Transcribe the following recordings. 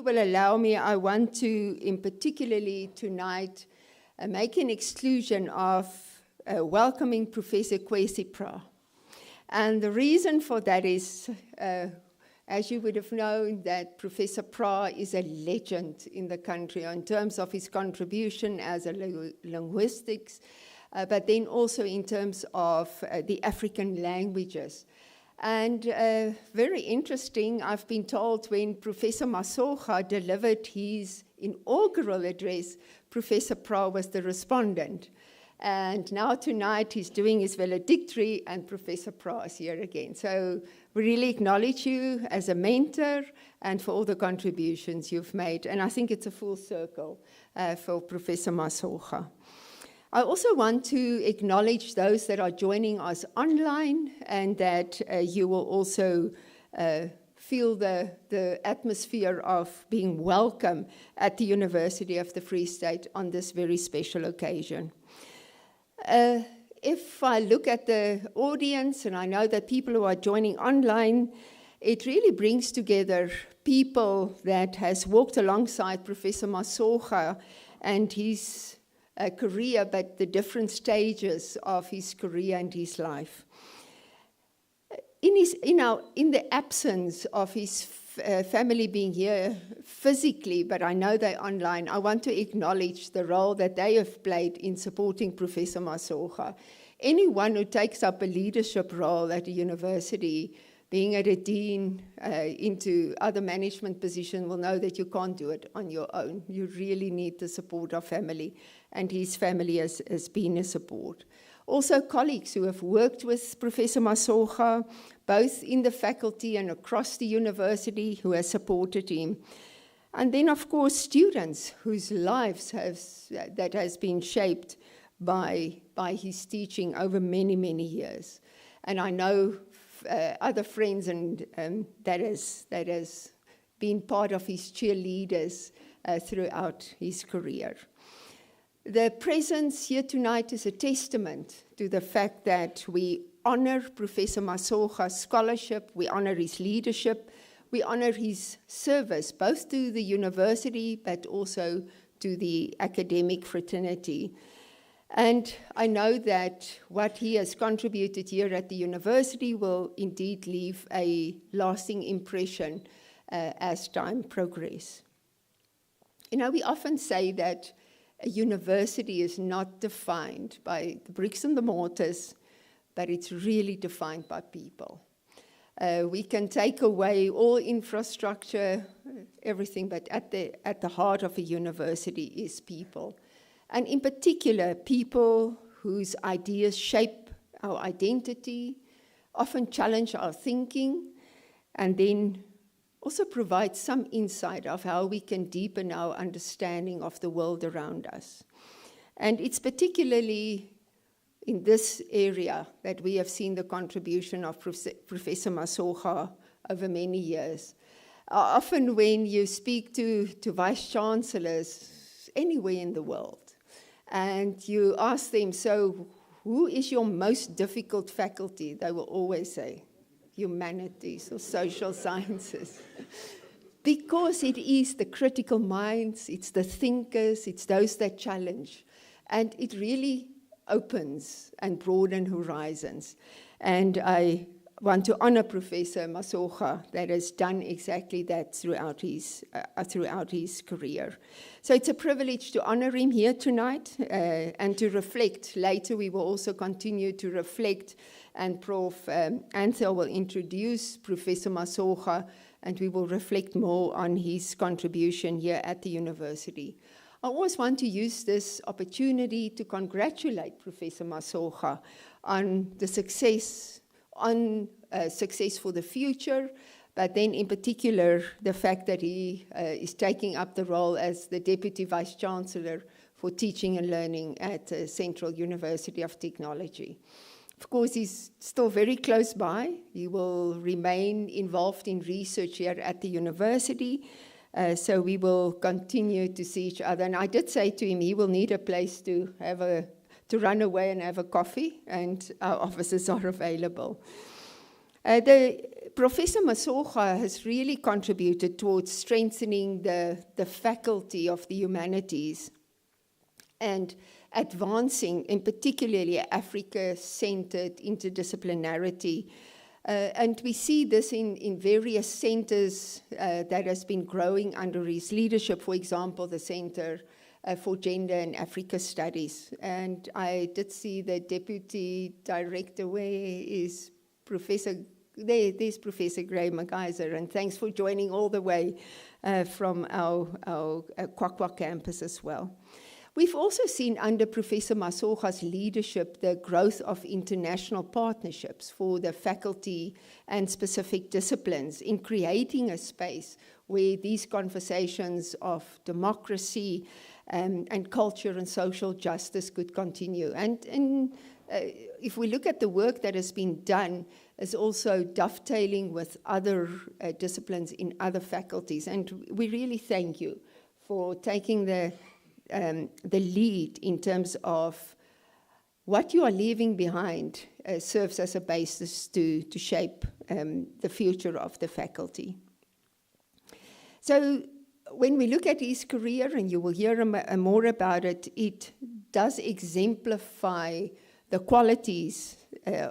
you will allow me, I want to, in particularly tonight, make an exclusion of welcoming Professor Kwesi Pra. And the reason for that is, as you would have known, that Professor Pra is a legend in the country in terms of his contribution as a linguistics, but then also in terms of the African languages. And very interesting, I've been told when Professor Masoga delivered his inaugural address, Professor Pra was the respondent. And now tonight he's doing his valedictory and Professor Pra is here again. So we really acknowledge you as a mentor and for all the contributions you've made. And I think it's a full circle for Professor Masoga. I also want to acknowledge those that are joining us online and that you will also feel the atmosphere of being welcome at the University of the Free State on this very special occasion. If I look at the audience, and I know that people who are joining online, it really brings together people that has walked alongside Professor Masoga and his career, but the different stages of his career and his life. In the absence of his family being here physically, but I know they're online, I want to acknowledge the role that they have played in supporting Professor Masoga. Anyone who takes up a leadership role at a university, being at a dean, into other management position, will know that you can't do it on your own. You really need the support of family, and his family has been a support. Also colleagues who have worked with Professor Masoga, both in the faculty and across the university, who has supported him. And then, of course, students whose lives that has been shaped by his teaching over many, many years. And I know other friends and that has been part of his cheerleaders throughout his career. The presence here tonight is a testament to the fact that we honor Professor Masoga's scholarship, we honor his leadership, we honor his service, both to the university, but also to the academic fraternity. And I know that what he has contributed here at the university will indeed leave a lasting impression as time progresses. You know, we often say that a university is not defined by the bricks and the mortars, but it's really defined by people. We can take away all infrastructure, everything, but at the heart of a university is people. And in particular, people whose ideas shape our identity, often challenge our thinking, and then also provide some insight of how we can deepen our understanding of the world around us. And it's particularly in this area that we have seen the contribution of Professor Masoga over many years. Often when you speak to vice-chancellors anywhere in the world, and you ask them, so who is your most difficult faculty? They will always say, humanities or social sciences. Because it is the critical minds, it's the thinkers, it's those that challenge. And it really opens and broadens horizons. And I want to honor Professor Masoga that has done exactly that throughout his career. So it's a privilege to honor him here tonight and to reflect. Later we will also continue to reflect, and Prof. Ansel will introduce Professor Masoga, and we will reflect more on his contribution here at the university. I always want to use this opportunity to congratulate Professor Masoga on the success for the future, but then in particular the fact that he is taking up the role as the Deputy Vice-Chancellor for Teaching and Learning at Central University of Technology. Of course, he's still very close by. He will remain involved in research here at the university, so we will continue to see each other. And I did say to him he will need a place to run away and have a coffee, and our offices are available. Professor Masoga has really contributed towards strengthening the faculty of the humanities and advancing, in particularly Africa-centered interdisciplinarity. And we see this in various centers that has been growing under his leadership. For example, the Center for Gender and Africa Studies. And I did see the Deputy Director, where is Professor, there's Professor Gray McGeyser, and thanks for joining all the way from our Kwakwa campus as well. We've also seen under Professor Masoga's leadership the growth of international partnerships for the faculty and specific disciplines in creating a space where these conversations of democracy and culture and social justice could continue. And if we look at the work that has been done, is also dovetailing with other disciplines in other faculties. And we really thank you for taking the lead in terms of what you are leaving behind serves as a basis to shape the future of the faculty. So when we look at his career, and you will hear more about it, it does exemplify the qualities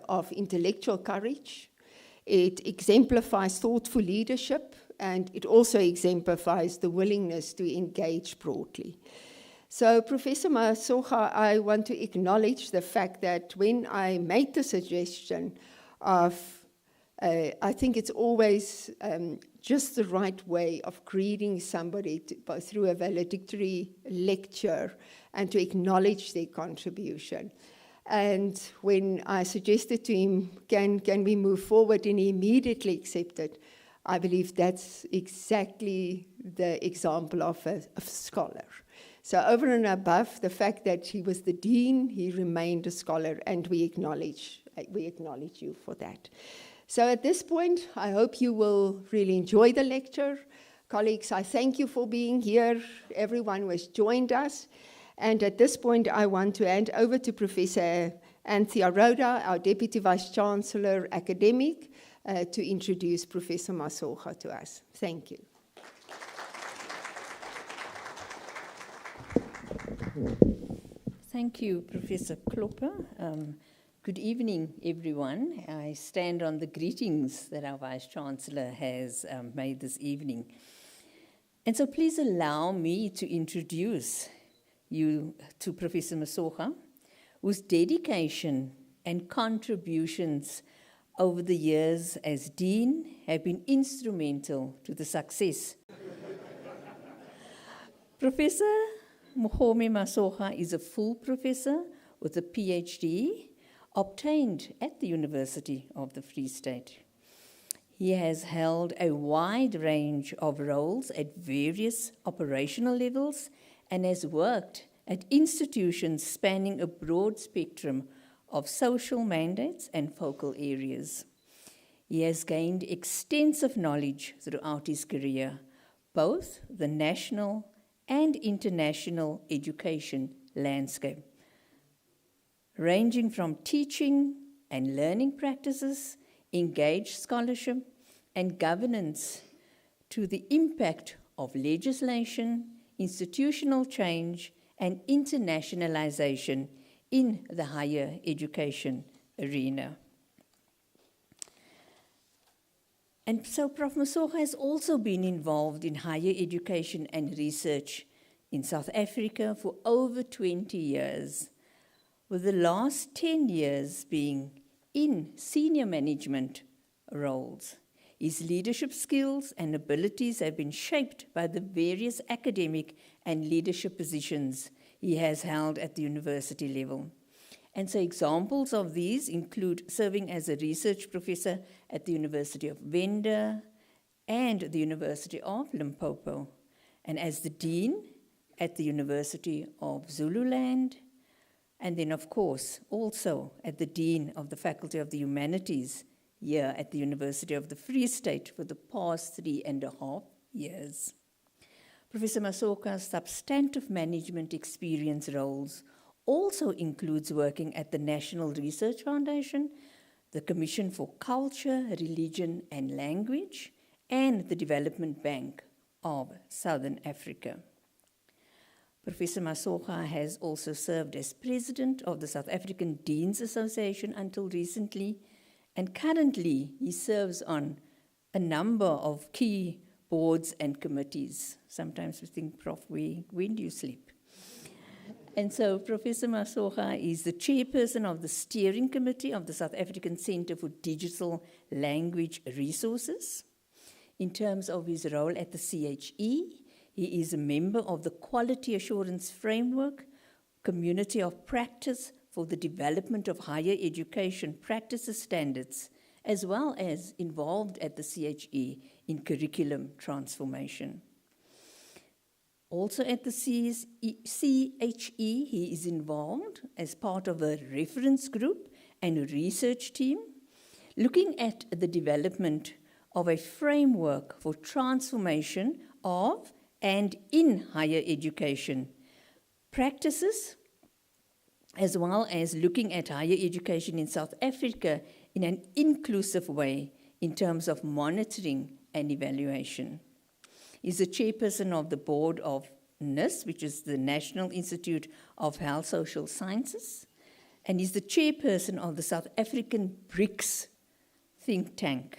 of intellectual courage. It exemplifies thoughtful leadership, and it also exemplifies the willingness to engage broadly. So, Professor Masoga, I want to acknowledge the fact that when I made the suggestion of, I think it's always just the right way of greeting somebody through a valedictory lecture and to acknowledge their contribution. And when I suggested to him, can we move forward, and he immediately accepted, I believe that's exactly the example of a scholar. So over and above the fact that he was the dean, he remained a scholar, and we acknowledge you for that. So at this point, I hope you will really enjoy the lecture. Colleagues, I thank you for being here, everyone who has joined us. And at this point, I want to hand over to Professor Anthea Rhoda, our Deputy Vice-Chancellor Academic, to introduce Professor Masoga to us. Thank you. Thank you, Professor Klopper. Good evening, everyone. I stand on the greetings that our Vice-Chancellor has made this evening. And so please allow me to introduce you to Professor Masoga, whose dedication and contributions over the years as Dean have been instrumental to the success. Professor Magomme Masoga is a full professor with a PhD obtained at the University of the Free State. He has held a wide range of roles at various operational levels and has worked at institutions spanning a broad spectrum of social mandates and focal areas. He has gained extensive knowledge throughout his career, both the national and international education landscape, ranging from teaching and learning practices, engaged scholarship, and governance to the impact of legislation, institutional change, and internationalization in the higher education arena. And so Prof. Masoga has also been involved in higher education and research in South Africa for over 20 years, with the last 10 years being in senior management roles. His leadership skills and abilities have been shaped by the various academic and leadership positions he has held at the university level. And so examples of these include serving as a research professor at the University of Venda and the University of Limpopo, and as the dean at the University of Zululand, and then, of course, also at the Dean of the Faculty of the Humanities here at the University of the Free State for the past 3.5 years. Professor Masoga's substantive management experience roles also includes working at the National Research Foundation, the Commission for Culture, Religion and Language, and the Development Bank of Southern Africa. Professor Masoga has also served as president of the South African Deans Association until recently, and currently he serves on a number of key boards and committees. Sometimes we think, Prof, when do you sleep? And so Professor Masoga is the chairperson of the steering committee of the South African Centre for Digital Language Resources. In terms of his role at the CHE, he is a member of the Quality Assurance Framework, Community of Practice for the Development of Higher Education Practices Standards, as well as involved at the CHE in curriculum transformation. Also at the CHE, he is involved as part of a reference group and a research team, looking at the development of a framework for transformation of and in higher education practices, as well as looking at higher education in South Africa in an inclusive way in terms of monitoring and evaluation. He's the chairperson of the board of NIST, which is the National Institute of Health Social Sciences, and he's the chairperson of the South African BRICS think tank,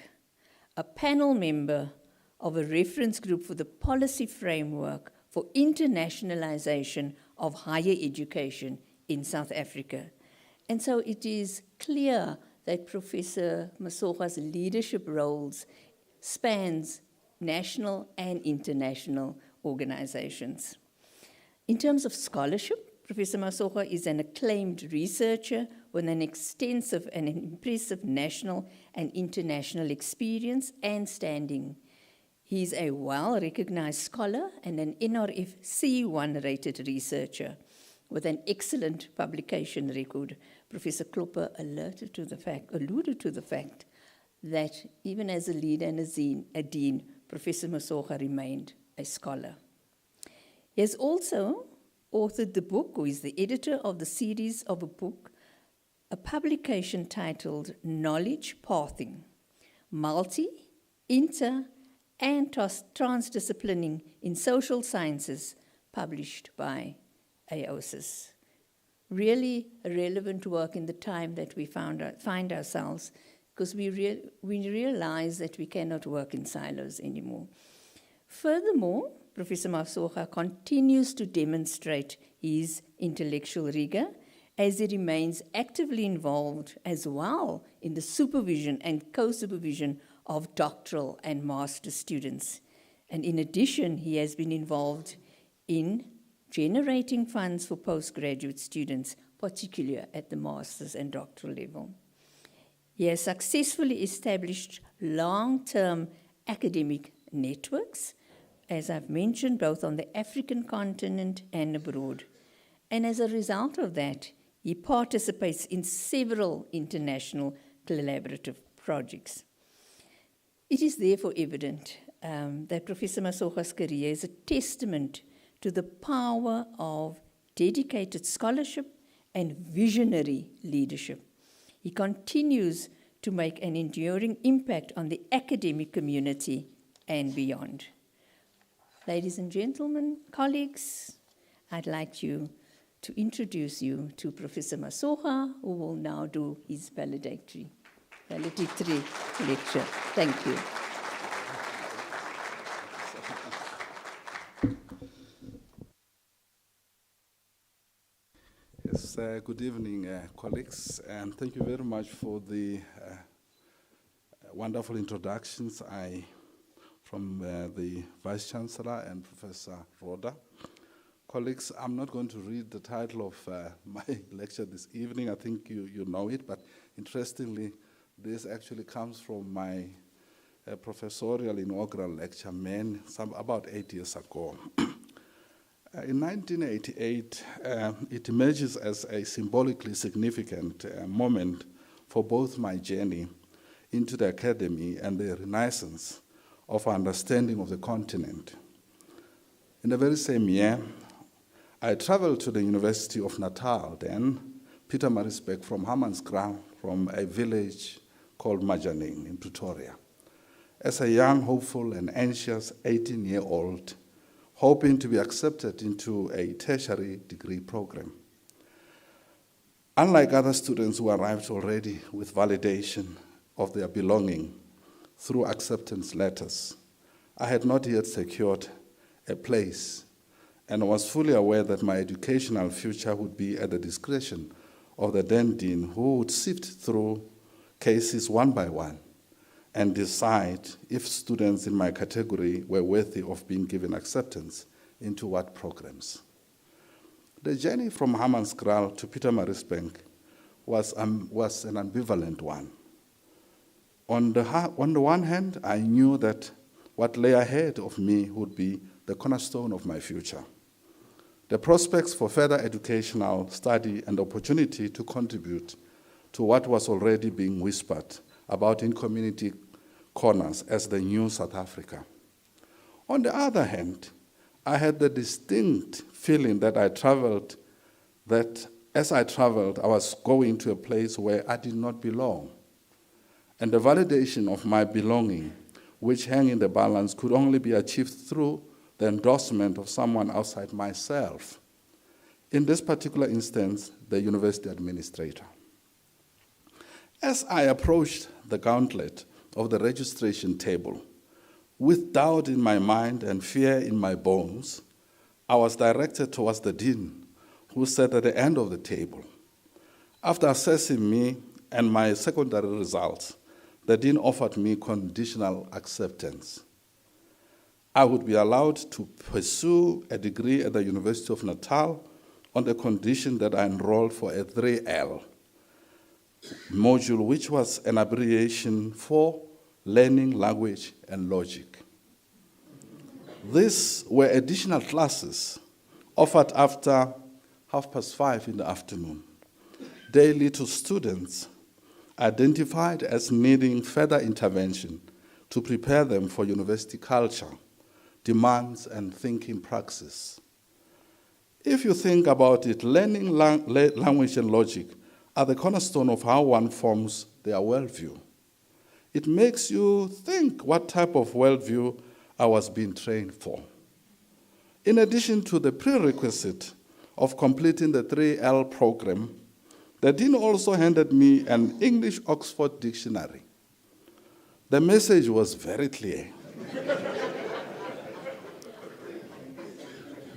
a panel member of a reference group for the policy framework for internationalization of higher education in South Africa. And so it is clear that Professor Masoga's leadership roles spans national and international organizations. In terms of scholarship, Professor Masoga is an acclaimed researcher with an extensive and impressive national and international experience and standing. He is a well-recognized scholar and an NRF C1 rated researcher with an excellent publication record. Professor Klopper alluded to the fact that even as a leader and a dean, Professor Masoga remained a scholar. He has also authored the book, or is the editor of the series of a book, a publication titled Knowledge Pathing, Multi, Inter, and Transdisciplining in Social Sciences, published by AOSIS. Really relevant work in the time that we find ourselves, because we realize that we cannot work in silos anymore. Furthermore, Professor Masoga continues to demonstrate his intellectual rigor as he remains actively involved as well in the supervision and co-supervision of doctoral and master students. And in addition, he has been involved in generating funds for postgraduate students, particularly at the master's and doctoral level. He has successfully established long-term academic networks, as I've mentioned, both on the African continent and abroad. And as a result of that, he participates in several international collaborative projects. It is therefore evident that Professor Masoga's career is a testament to the power of dedicated scholarship and visionary leadership. He continues to make an enduring impact on the academic community and beyond. Ladies and gentlemen, colleagues, I'd like to introduce you to Professor Masoga, who will now do his valedictory lecture. Thank you. Yes, good evening, colleagues, and thank you very much for the wonderful introductions from the Vice-Chancellor and Professor Roda. Colleagues, I'm not going to read the title of my lecture this evening. I think you know it, but interestingly, this actually comes from my professorial inaugural lecture, about 8 years ago. In 1988, it emerges as a symbolically significant moment for both my journey into the academy and the renaissance of our understanding of the continent. In the very same year, I traveled to the University of Natal, then Pietermaritzburg from Hammanskraal from a village called Widening in Pretoria. As a young, hopeful, and anxious 18-year-old, hoping to be accepted into a tertiary degree program. Unlike other students who arrived already with validation of their belonging through acceptance letters, I had not yet secured a place and was fully aware that my educational future would be at the discretion of the then dean, who would sift through cases one by one and decide if students in my category were worthy of being given acceptance into what programs. The journey from Hammanskraal to Pietermaritzburg was an ambivalent one. On the one hand, I knew that what lay ahead of me would be the cornerstone of my future. The prospects for further educational study and opportunity to contribute to what was already being whispered about in community corners as the new South Africa. On the other hand, I had the distinct feeling that as I traveled, I was going to a place where I did not belong. And the validation of my belonging, which hung in the balance, could only be achieved through the endorsement of someone outside myself. In this particular instance, the university administrator. As I approached the gauntlet of the registration table, with doubt in my mind and fear in my bones, I was directed towards the dean, who sat at the end of the table. After assessing me and my secondary results, the dean offered me conditional acceptance. I would be allowed to pursue a degree at the University of Natal on the condition that I enrolled for a 3L module, which was an abbreviation for Learning, Language, and Logic. These were additional classes offered after 5:30 in the afternoon, daily to students identified as needing further intervention to prepare them for university culture, demands, and thinking praxis. If you think about it, learning language and logic are the cornerstone of how one forms their worldview. It makes you think what type of worldview I was being trained for. In addition to the prerequisite of completing the 3L program, the dean also handed me an English Oxford dictionary. The message was very clear.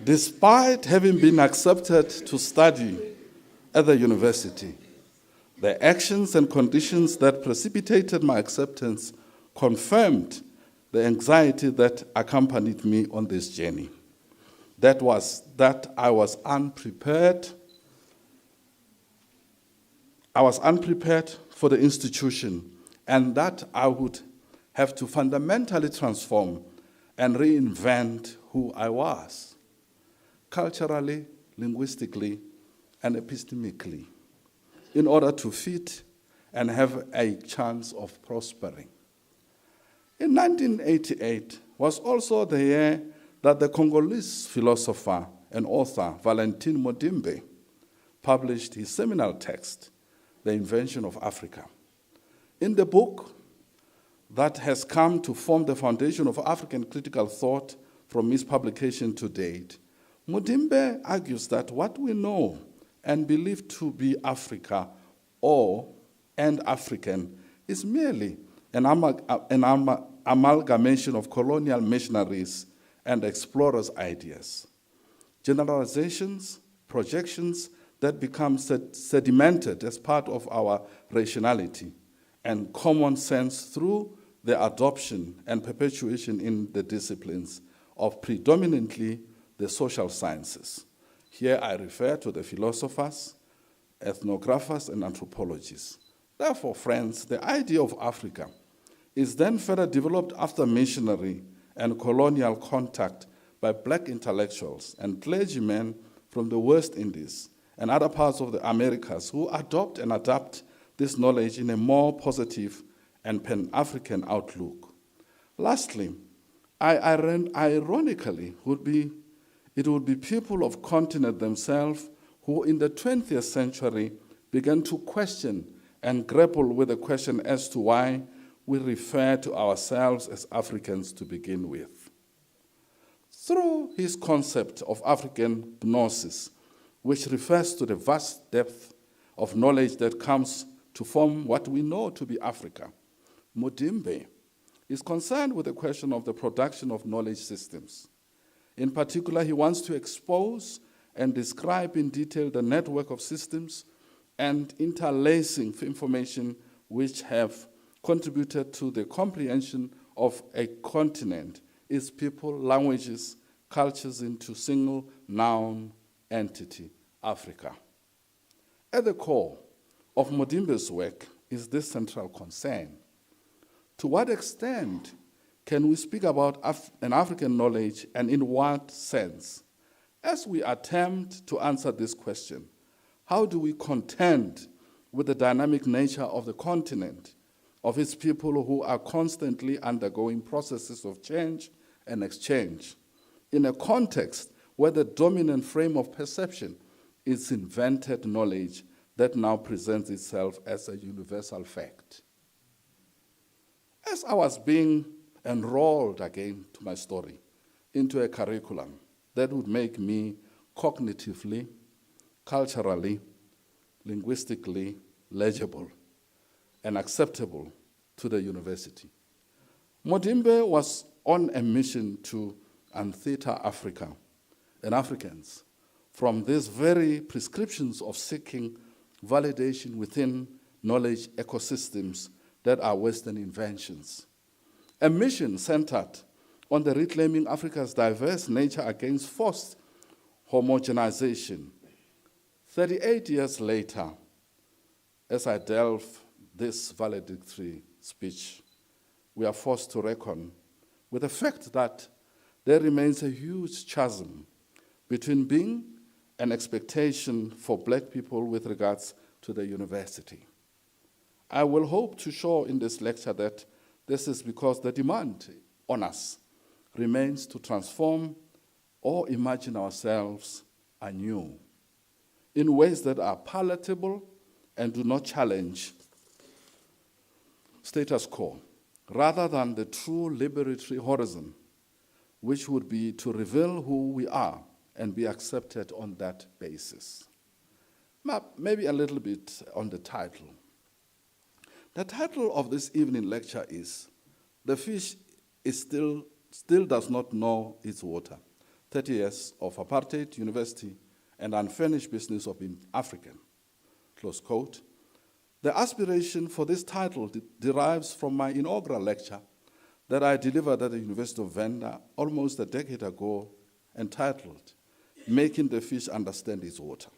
Despite having been accepted to study at the university, the actions and conditions that precipitated my acceptance confirmed the anxiety that accompanied me on this journey. That I was unprepared. I was unprepared for the institution, and that I would have to fundamentally transform and reinvent who I was, culturally, linguistically, and epistemically, in order to fit and have a chance of prospering. In 1988 was also the year that the Congolese philosopher and author Valentin Modimbe published his seminal text, The Invention of Africa. In the book that has come to form the foundation of African critical thought from its publication to date, Modimbe argues that what we know and believe to be Africa and African is merely an amalgamation of colonial missionaries and explorers' ideas, generalizations, projections that become sedimented as part of our rationality and common sense through their adoption and perpetuation in the disciplines of predominantly the social sciences. Here I refer to the philosophers, ethnographers, and anthropologists. Therefore, friends, the idea of Africa is then further developed after missionary and colonial contact by black intellectuals and clergymen from the West Indies and other parts of the Americas who adopt and adapt this knowledge in a more positive and Pan-African outlook. Lastly, ironically, it would be people of continent themselves who in the 20th century began to question and grapple with the question as to why we refer to ourselves as Africans to begin with. Through his concept of African gnosis, which refers to the vast depth of knowledge that comes to form what we know to be Africa, Modimbe is concerned with the question of the production of knowledge systems. In particular, he wants to expose and describe in detail the network of systems and interlacing information which have contributed to the comprehension of a continent, its people, languages, cultures into single noun entity, Africa. At the core of Modimbe's work is this central concern. To what extent can we speak about an African knowledge, and in what sense? As we attempt to answer this question, how do we contend with the dynamic nature of the continent, of its people who are constantly undergoing processes of change and exchange, in a context where the dominant frame of perception is invented knowledge that now presents itself as a universal fact? As I was being enrolled again to my story into a curriculum that would make me cognitively, culturally, linguistically legible and acceptable to the university, Modimbe was on a mission to untheta Africa and Africans from these very prescriptions of seeking validation within knowledge ecosystems that are Western inventions. A mission centered on the reclaiming Africa's diverse nature against forced homogenization. 38 years later, as I delve this valedictory speech, we are forced to reckon with the fact that there remains a huge chasm between being an expectation for Black people with regards to the university. I will hope to show in this lecture that this is because the demand on us remains to transform or imagine ourselves anew in ways that are palatable and do not challenge status quo, rather than the true liberatory horizon, which would be to reveal who we are and be accepted on that basis. Maybe a little bit on the title. The title of this evening lecture is "The Fish is Still Does Not Know Its Water, 30 Years of Apartheid University and Unfinished Business of Being African," close quote. The aspiration for this title derives from my inaugural lecture that I delivered at the University of Venda almost a decade ago, entitled "Making the Fish Understand Its Water,"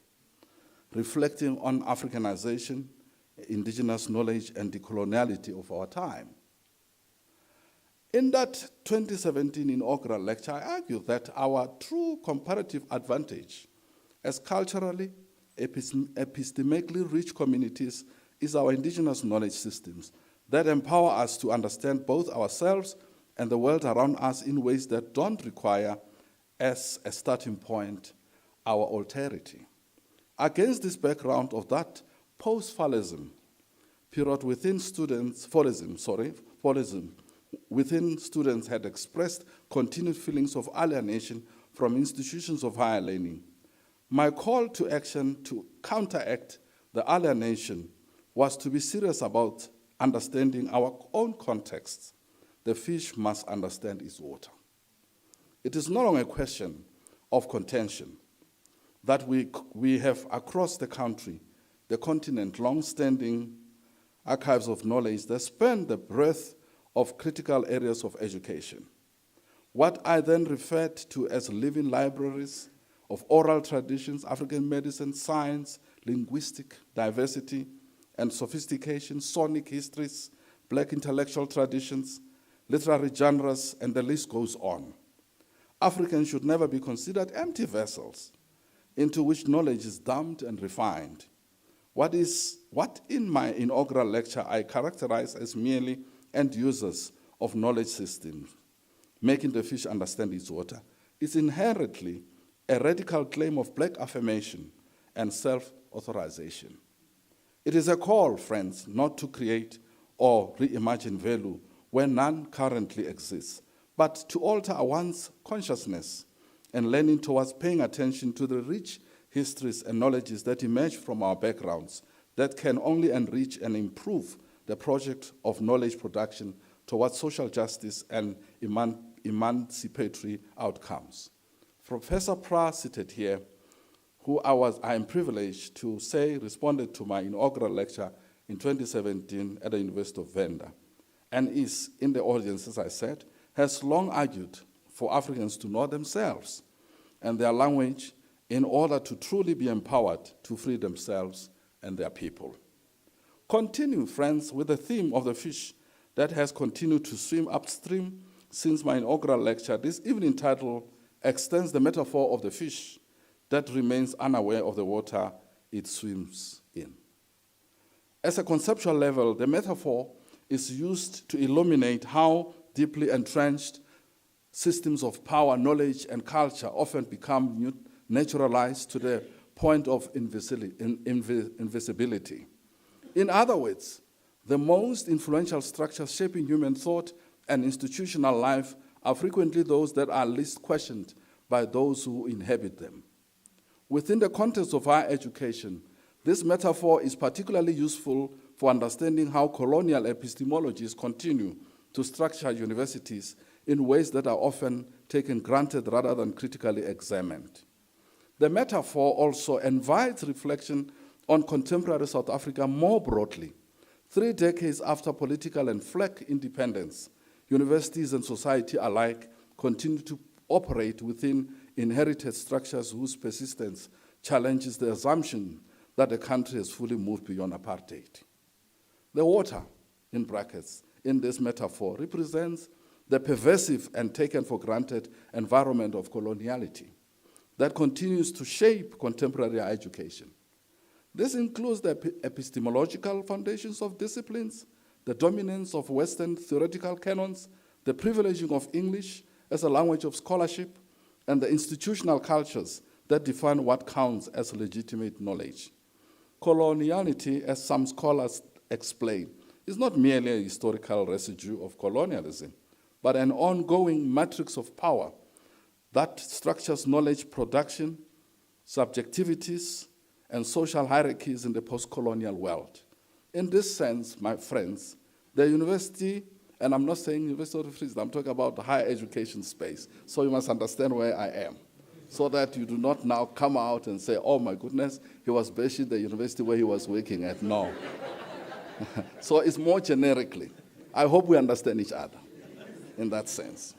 reflecting on Africanization, indigenous knowledge, and decoloniality of our time. In that 2017 inaugural lecture, I argued that our true comparative advantage as culturally, epistemically rich communities is our indigenous knowledge systems that empower us to understand both ourselves and the world around us in ways that don't require, as a starting point, our alterity. Against this background of that post-fallism period within students, fallism within students had expressed continued feelings of alienation from institutions of higher learning. My call to action to counteract the alienation was to be serious about understanding our own context. The fish must understand its water. It is no longer a question of contention that we have across the country, the continent, long-standing archives of knowledge that span the breadth of critical areas of education. What I then referred to as living libraries of oral traditions, African medicine, science, linguistic diversity and sophistication, sonic histories, Black intellectual traditions, literary genres, and the list goes on. Africans should never be considered empty vessels into which knowledge is dumped and refined. What in my inaugural lecture I characterize as merely end users of knowledge systems, making the fish understand its water, is inherently a radical claim of Black affirmation and self-authorization. It is a call, friends, not to create or reimagine value where none currently exists, but to alter one's consciousness and learning towards paying attention to the rich histories and knowledges that emerge from our backgrounds that can only enrich and improve the project of knowledge production towards social justice and emancipatory outcomes. Professor Pra, seated here, who I am privileged to say responded to my inaugural lecture in 2017 at the University of Venda, and is in the audience, as I said, has long argued for Africans to know themselves and their language in order to truly be empowered to free themselves and their people. Continue, friends, with the theme of the fish that has continued to swim upstream since my inaugural lecture. This evening title extends the metaphor of the fish that remains unaware of the water it swims in. As a conceptual level, the metaphor is used to illuminate how deeply entrenched systems of power, knowledge, and culture often become naturalized to the point of invisibility. In other words, the most influential structures shaping human thought and institutional life are frequently those that are least questioned by those who inhabit them. Within the context of higher education, this metaphor is particularly useful for understanding how colonial epistemologies continue to structure universities in ways that are often taken granted rather than critically examined. The metaphor also invites reflection on contemporary South Africa more broadly. 3 decades after political and flag independence, universities and society alike continue to operate within inherited structures whose persistence challenges the assumption that the country has fully moved beyond apartheid. The water, in brackets, in this metaphor represents the pervasive and taken for granted environment of coloniality that continues to shape contemporary education. This includes the epistemological foundations of disciplines, the dominance of Western theoretical canons, the privileging of English as a language of scholarship, and the institutional cultures that define what counts as legitimate knowledge. Coloniality, as some scholars explain, is not merely a historical residue of colonialism, but an ongoing matrix of power that structures knowledge production, subjectivities, and social hierarchies in the post-colonial world. In this sense, my friends, the university, and I'm not saying University of the Free State, I'm talking about the higher education space, so you must understand where I am, so that you do not now come out and say, oh my goodness, he was bashing the university where he was working at. No. So it's more generically. I hope we understand each other in that sense.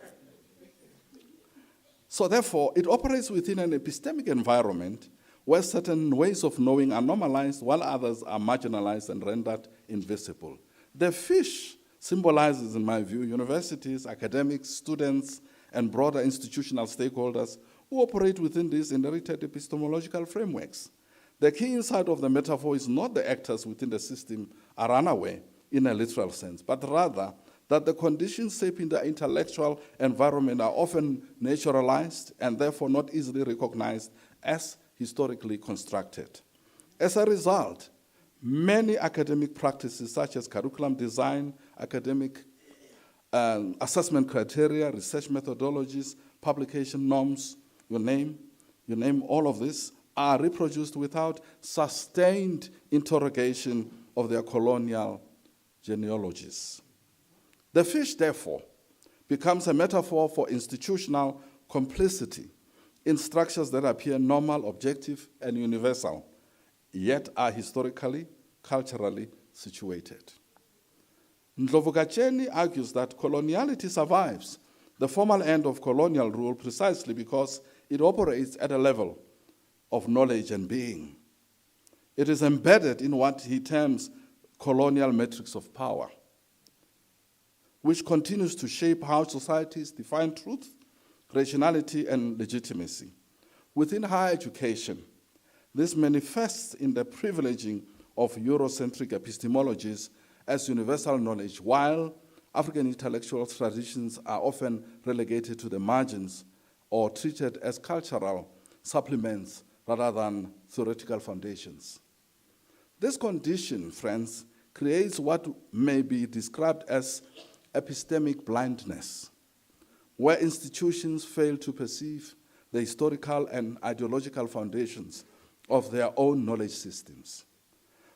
So therefore, it operates within an epistemic environment where certain ways of knowing are normalized while others are marginalized and rendered invisible. The fish symbolizes, in my view, universities, academics, students, and broader institutional stakeholders who operate within these inherited epistemological frameworks. The key insight of the metaphor is not the actors within the system are unaware in a literal sense, but rather that the conditions shaping the intellectual environment are often naturalized and therefore not easily recognized as historically constructed. As a result, many academic practices such as curriculum design, academic assessment criteria, research methodologies, publication norms, you name all of this, are reproduced without sustained interrogation of their colonial genealogies. The fish, therefore, becomes a metaphor for institutional complicity in structures that appear normal, objective, and universal, yet are historically, culturally situated. NdlovuGatsheni argues that coloniality survives the formal end of colonial rule precisely because it operates at a level of knowledge and being. It is embedded in what he terms colonial matrix of power, which continues to shape how societies define truth, rationality, and legitimacy. Within higher education, this manifests in the privileging of Eurocentric epistemologies as universal knowledge, while African intellectual traditions are often relegated to the margins or treated as cultural supplements rather than theoretical foundations. This condition, friends, creates what may be described as epistemic blindness, where institutions fail to perceive the historical and ideological foundations of their own knowledge systems.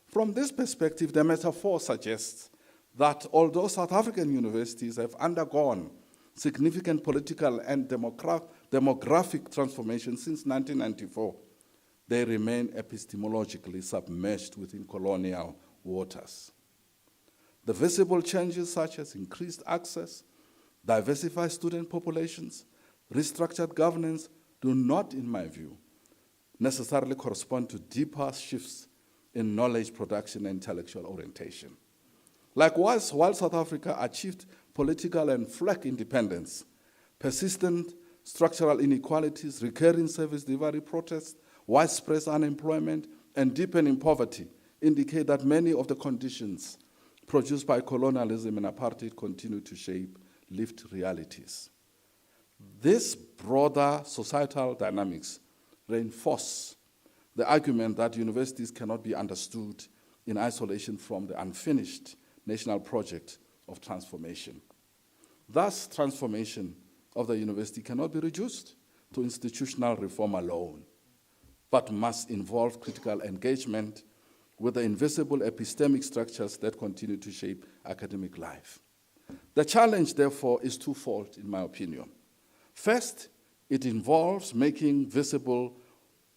From this perspective, the metaphor suggests that although South African universities have undergone significant political and demographic transformation since 1994, they remain epistemologically submerged within colonial waters. The visible changes such as increased access, diversified student populations, restructured governance do not, in my view, necessarily correspond to deeper shifts in knowledge production and intellectual orientation. Likewise, while South Africa achieved political and flag independence, persistent structural inequalities, recurring service delivery protests, widespread unemployment, and deepening poverty indicate that many of the conditions produced by colonialism and apartheid continue to shape lived realities. These broader societal dynamics reinforce the argument that universities cannot be understood in isolation from the unfinished national project of transformation. Thus, transformation of the university cannot be reduced to institutional reform alone, but must involve critical engagement with the invisible epistemic structures that continue to shape academic life. The challenge, therefore, is twofold, in my opinion. First, it involves making visible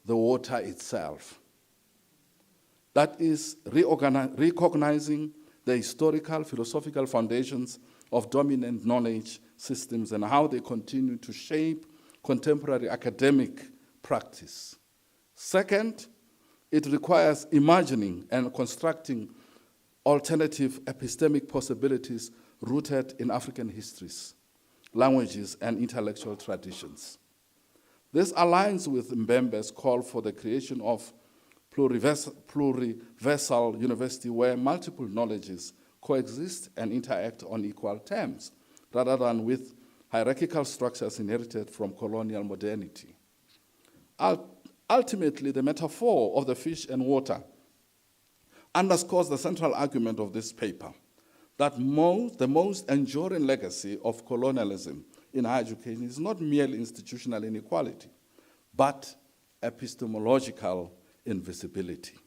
the water itself. That is, recognizing the historical, philosophical foundations of dominant knowledge systems and how they continue to shape contemporary academic practice. Second, it requires imagining and constructing alternative epistemic possibilities rooted in African histories, languages, and intellectual traditions. This aligns with Mbembe's call for the creation of pluriversal university where multiple knowledges coexist and interact on equal terms, rather than with hierarchical structures inherited from colonial modernity. Ultimately, the metaphor of the fish and water underscores the central argument of this paper, that the most enduring legacy of colonialism in higher education is not merely institutional inequality, but epistemological invisibility.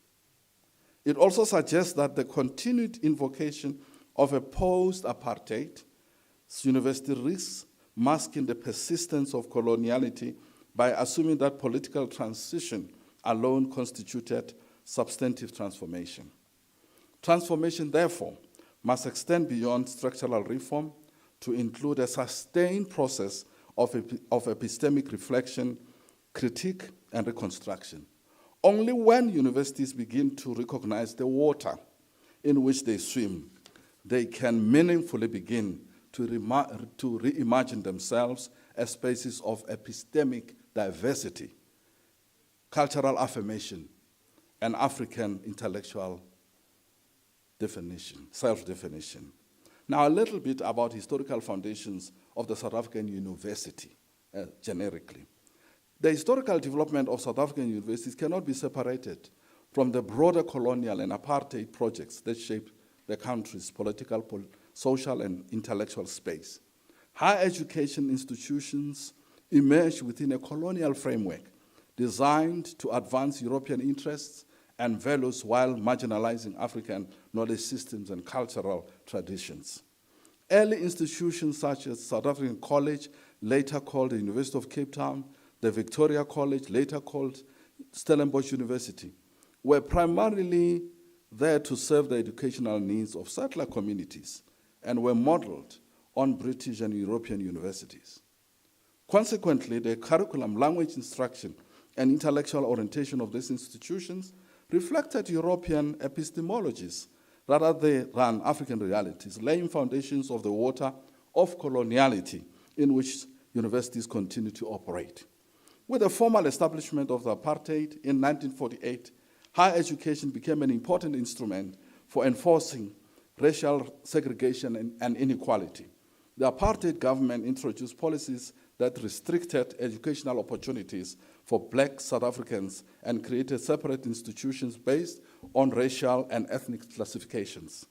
It also suggests that the continued invocation of a post-apartheid university risks masking the persistence of coloniality by assuming that political transition alone constituted substantive transformation. Transformation, therefore, must extend beyond structural reform to include a sustained process of epistemic reflection, critique, and reconstruction. Only when universities begin to recognize the water in which they swim, they can meaningfully begin to reimagine themselves as spaces of epistemic diversity, cultural affirmation, and African intellectual definition, self-definition. Now, a little bit about historical foundations of the South African university, generically. The historical development of South African universities cannot be separated from the broader colonial and apartheid projects that shaped the country's political, social, and intellectual space. Higher education institutions emerged within a colonial framework designed to advance European interests and values while marginalizing African knowledge systems and cultural traditions. Early institutions such as South African College, later called the University of Cape Town, the Victoria College, later called Stellenbosch University, were primarily there to serve the educational needs of settler communities and were modeled on British and European universities. Consequently, the curriculum, language instruction, and intellectual orientation of these institutions reflected European epistemologies rather than African realities, laying foundations of the water of coloniality in which universities continue to operate. With the formal establishment of the apartheid in 1948, higher education became an important instrument for enforcing racial segregation and inequality. The apartheid government introduced policies that restricted educational opportunities for black South Africans and created separate institutions based on racial and ethnic classifications.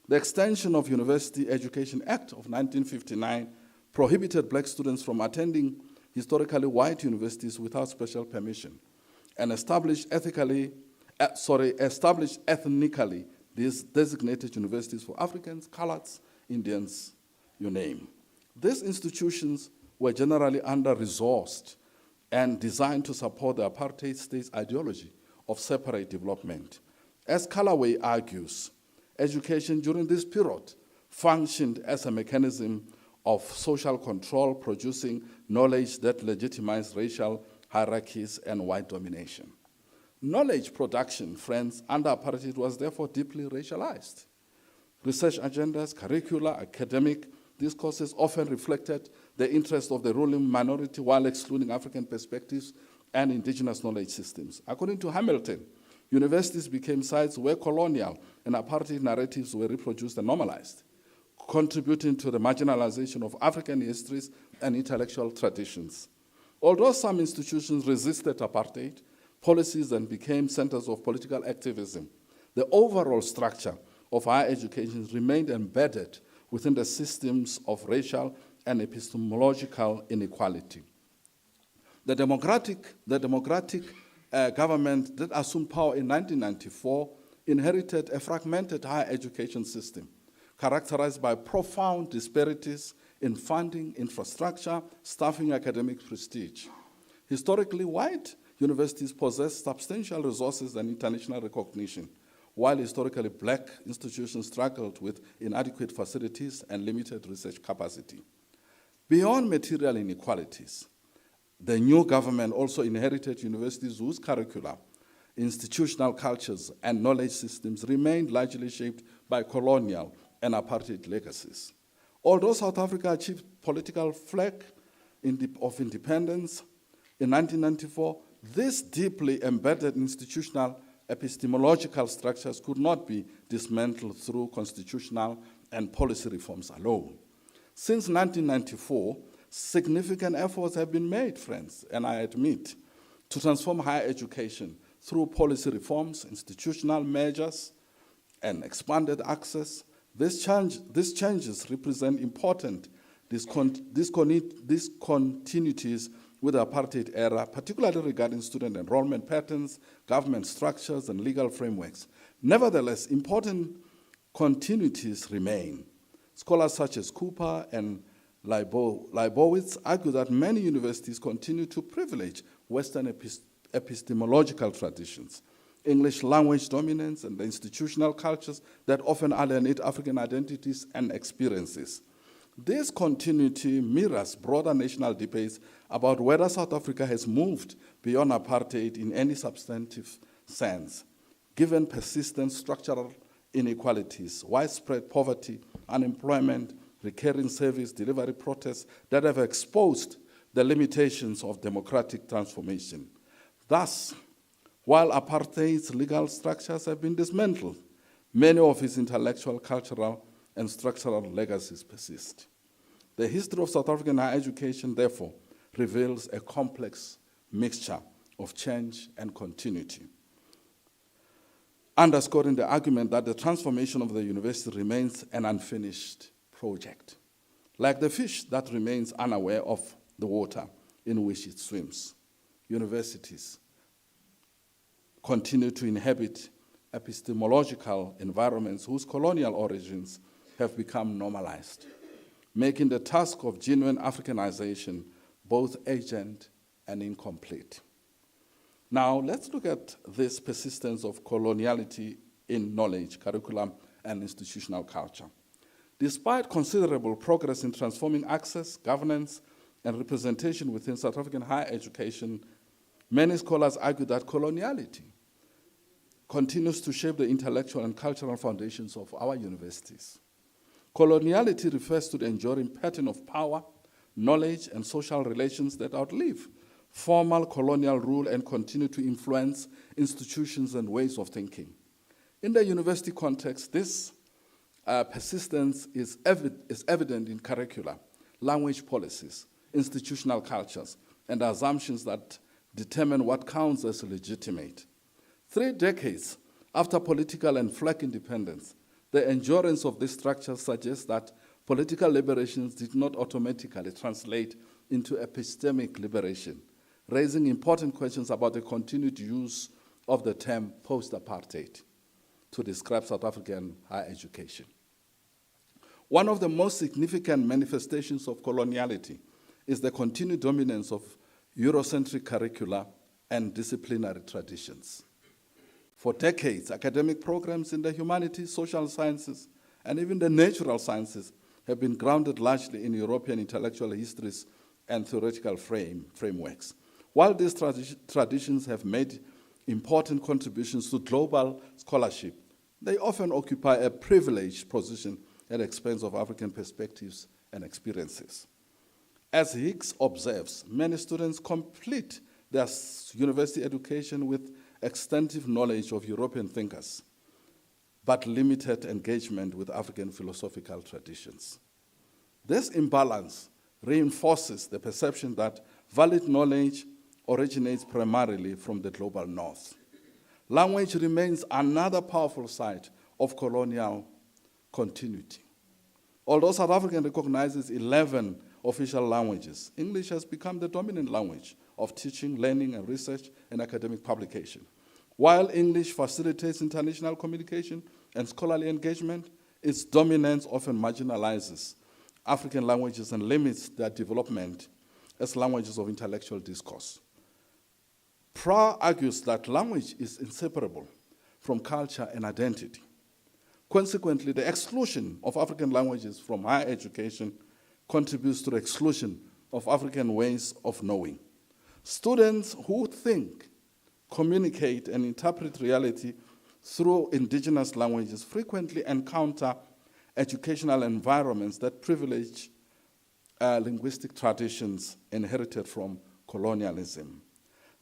The Extension of University Education Act of 1959 prohibited black students from attending historically white universities without special permission and established ethnically these designated universities for Africans, Coloureds, Indians, you name. These institutions were generally under-resourced and designed to support the apartheid state's ideology of separate development. As Callaway argues, education during this period functioned as a mechanism of social control, producing knowledge that legitimized racial hierarchies and white domination. Knowledge production, friends, under apartheid was therefore deeply racialized. Research agendas, curricula, academic discourses often reflected the interest of the ruling minority while excluding African perspectives and indigenous knowledge systems. According to Hamilton, universities became sites where colonial and apartheid narratives were reproduced and normalized, contributing to the marginalization of African histories and intellectual traditions. Although some institutions resisted apartheid policies and became centers of political activism, the overall structure of higher education remained embedded within the systems of racial and epistemological inequality. The democratic government that assumed power in 1994 inherited a fragmented higher education system characterized by profound disparities in funding, infrastructure, staffing, academic prestige. Historically, white universities possessed substantial resources and international recognition, while historically black institutions struggled with inadequate facilities and limited research capacity. Beyond material inequalities, the new government also inherited universities whose curricula, institutional cultures, and knowledge systems remained largely shaped by colonial and apartheid legacies. Although South Africa achieved political flag of independence in 1994, these deeply embedded institutional epistemological structures could not be dismantled through constitutional and policy reforms alone. Since 1994, significant efforts have been made, friends, and I admit, to transform higher education through policy reforms, institutional measures, and expanded access. These changes represent important discontinuities with the apartheid era, particularly regarding student enrollment patterns, government structures, and legal frameworks. Nevertheless, important continuities remain. Scholars such as Cooper and Leibowitz argue that many universities continue to privilege Western epistemological traditions, English language dominance, and the institutional cultures that often alienate African identities and experiences. This continuity mirrors broader national debates about whether South Africa has moved beyond apartheid in any substantive sense, given persistent structural inequalities, widespread poverty, unemployment, recurring service delivery protests that have exposed the limitations of democratic transformation. Thus, while apartheid's legal structures have been dismantled, many of its intellectual, cultural, and structural legacies persist. The history of South African higher education, therefore, reveals a complex mixture of change and continuity, underscoring the argument that the transformation of the university remains an unfinished project, like the fish that remains unaware of the water in which it swims. Universities continue to inhabit epistemological environments whose colonial origins have become normalized, making the task of genuine Africanization both urgent and incomplete. Now, let's look at this persistence of coloniality in knowledge, curriculum, and institutional culture. Despite considerable progress in transforming access, governance, and representation within South African higher education, many scholars argue that coloniality continues to shape the intellectual and cultural foundations of our universities. Coloniality refers to the enduring pattern of power, knowledge, and social relations that outlive formal colonial rule and continue to influence institutions and ways of thinking. In the university context, this persistence is evident in curricula, language policies, institutional cultures and assumptions that determine what counts as legitimate. 3 decades after political and flag independence, the endurance of these structures suggests that political liberations did not automatically translate into epistemic liberation, raising important questions about the continued use of the term post-apartheid to describe South African higher education. One of the most significant manifestations of coloniality is the continued dominance of Eurocentric curricula and disciplinary traditions. For decades, academic programs in the humanities, social sciences, and even the natural sciences have been grounded largely in European intellectual histories and theoretical frameworks. While these traditions have made important contributions to global scholarship, they often occupy a privileged position at the expense of African perspectives and experiences. As Hicks observes, many students complete their university education with extensive knowledge of European thinkers, but limited engagement with African philosophical traditions. This imbalance reinforces the perception that valid knowledge originates primarily from the global north. Language remains another powerful side of colonial continuity. Although South Africa recognizes 11 official languages, English has become the dominant language of teaching, learning, and research and academic publication. While English facilitates international communication and scholarly engagement, its dominance often marginalizes African languages and limits their development as languages of intellectual discourse. Pra argues that language is inseparable from culture and identity. Consequently, the exclusion of African languages from higher education contributes to the exclusion of African ways of knowing. Students who think, communicate, and interpret reality through indigenous languages frequently encounter educational environments that privilege linguistic traditions inherited from colonialism.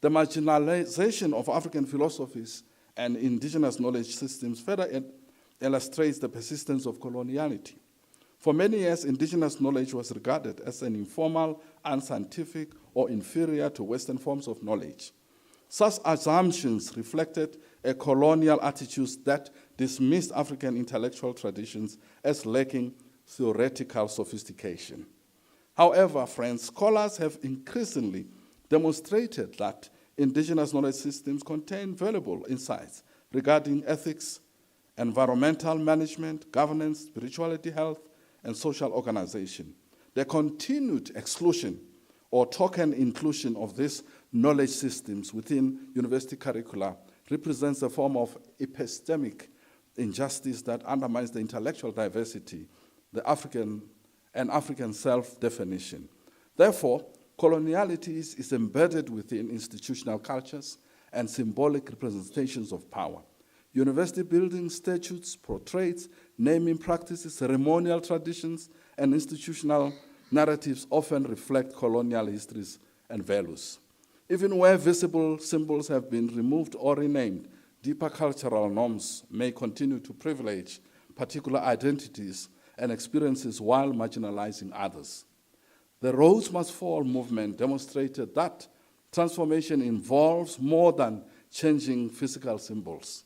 The marginalization of African philosophies and indigenous knowledge systems further illustrates the persistence of coloniality. For many years, indigenous knowledge was regarded as an informal, unscientific, or inferior to Western forms of knowledge. Such assumptions reflected a colonial attitude that dismissed African intellectual traditions as lacking theoretical sophistication. However, friends, scholars have increasingly demonstrated that indigenous knowledge systems contain valuable insights regarding ethics, environmental management, governance, spirituality, health, and social organization. The continued exclusion or token inclusion of these knowledge systems within university curricula represents a form of epistemic injustice that undermines the intellectual diversity, the African self-definition. Therefore, coloniality is embedded within institutional cultures and symbolic representations of power. University buildings, statutes, portraits, naming practices, ceremonial traditions, and institutional narratives often reflect colonial histories and values. Even where visible symbols have been removed or renamed, deeper cultural norms may continue to privilege particular identities and experiences while marginalizing others. The Rhodes Must Fall movement demonstrated that transformation involves more than changing physical symbols.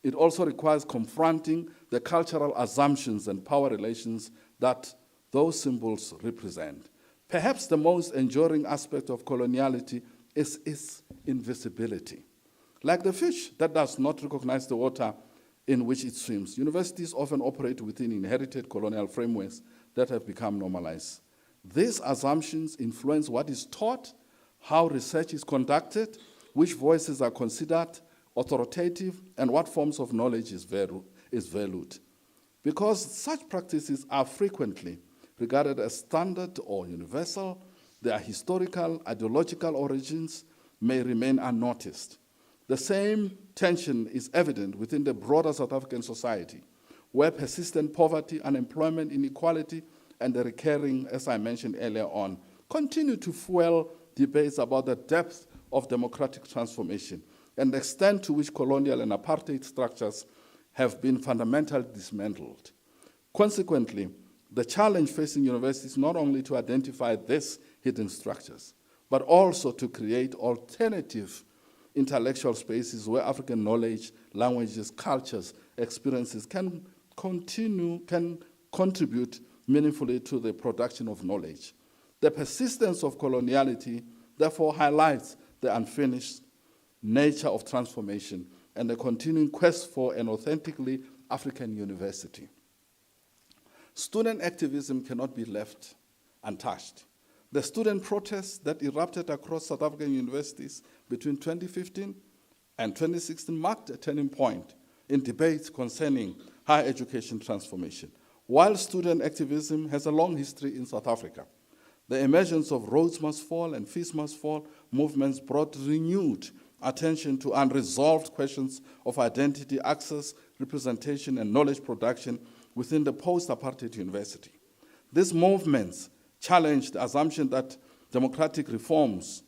It also requires confronting the cultural assumptions and power relations that those symbols represent. Perhaps the most enduring aspect of coloniality is its invisibility. Like the fish that does not recognize the water in which it swims, universities often operate within inherited colonial frameworks that have become normalized. These assumptions influence what is taught, how research is conducted, which voices are considered authoritative, and what forms of knowledge is valued. Because such practices are frequently regarded as standard or universal, their historical, ideological origins may remain unnoticed. The same tension is evident within the broader South African society, where persistent poverty, unemployment, inequality, and the recurring, as I mentioned earlier on, continue to fuel debates about the depth of democratic transformation and the extent to which colonial and apartheid structures have been fundamentally dismantled. Consequently, The challenge facing universities is not only to identify these hidden structures, but also to create alternative intellectual spaces where African knowledge, languages, cultures, experiences can contribute meaningfully to the production of knowledge. The persistence of coloniality therefore highlights the unfinished nature of transformation and the continuing quest for an authentically African university. Student activism cannot be left untouched. The student protests that erupted across South African universities between 2015 and 2016 marked a turning point in debates concerning higher education transformation. While student activism has a long history in South Africa, the emergence of Rhodes Must Fall and Fees Must Fall movements brought renewed attention to unresolved questions of identity, access, representation, and knowledge production within the post-apartheid university. These movements challenged the assumption that democratic reforms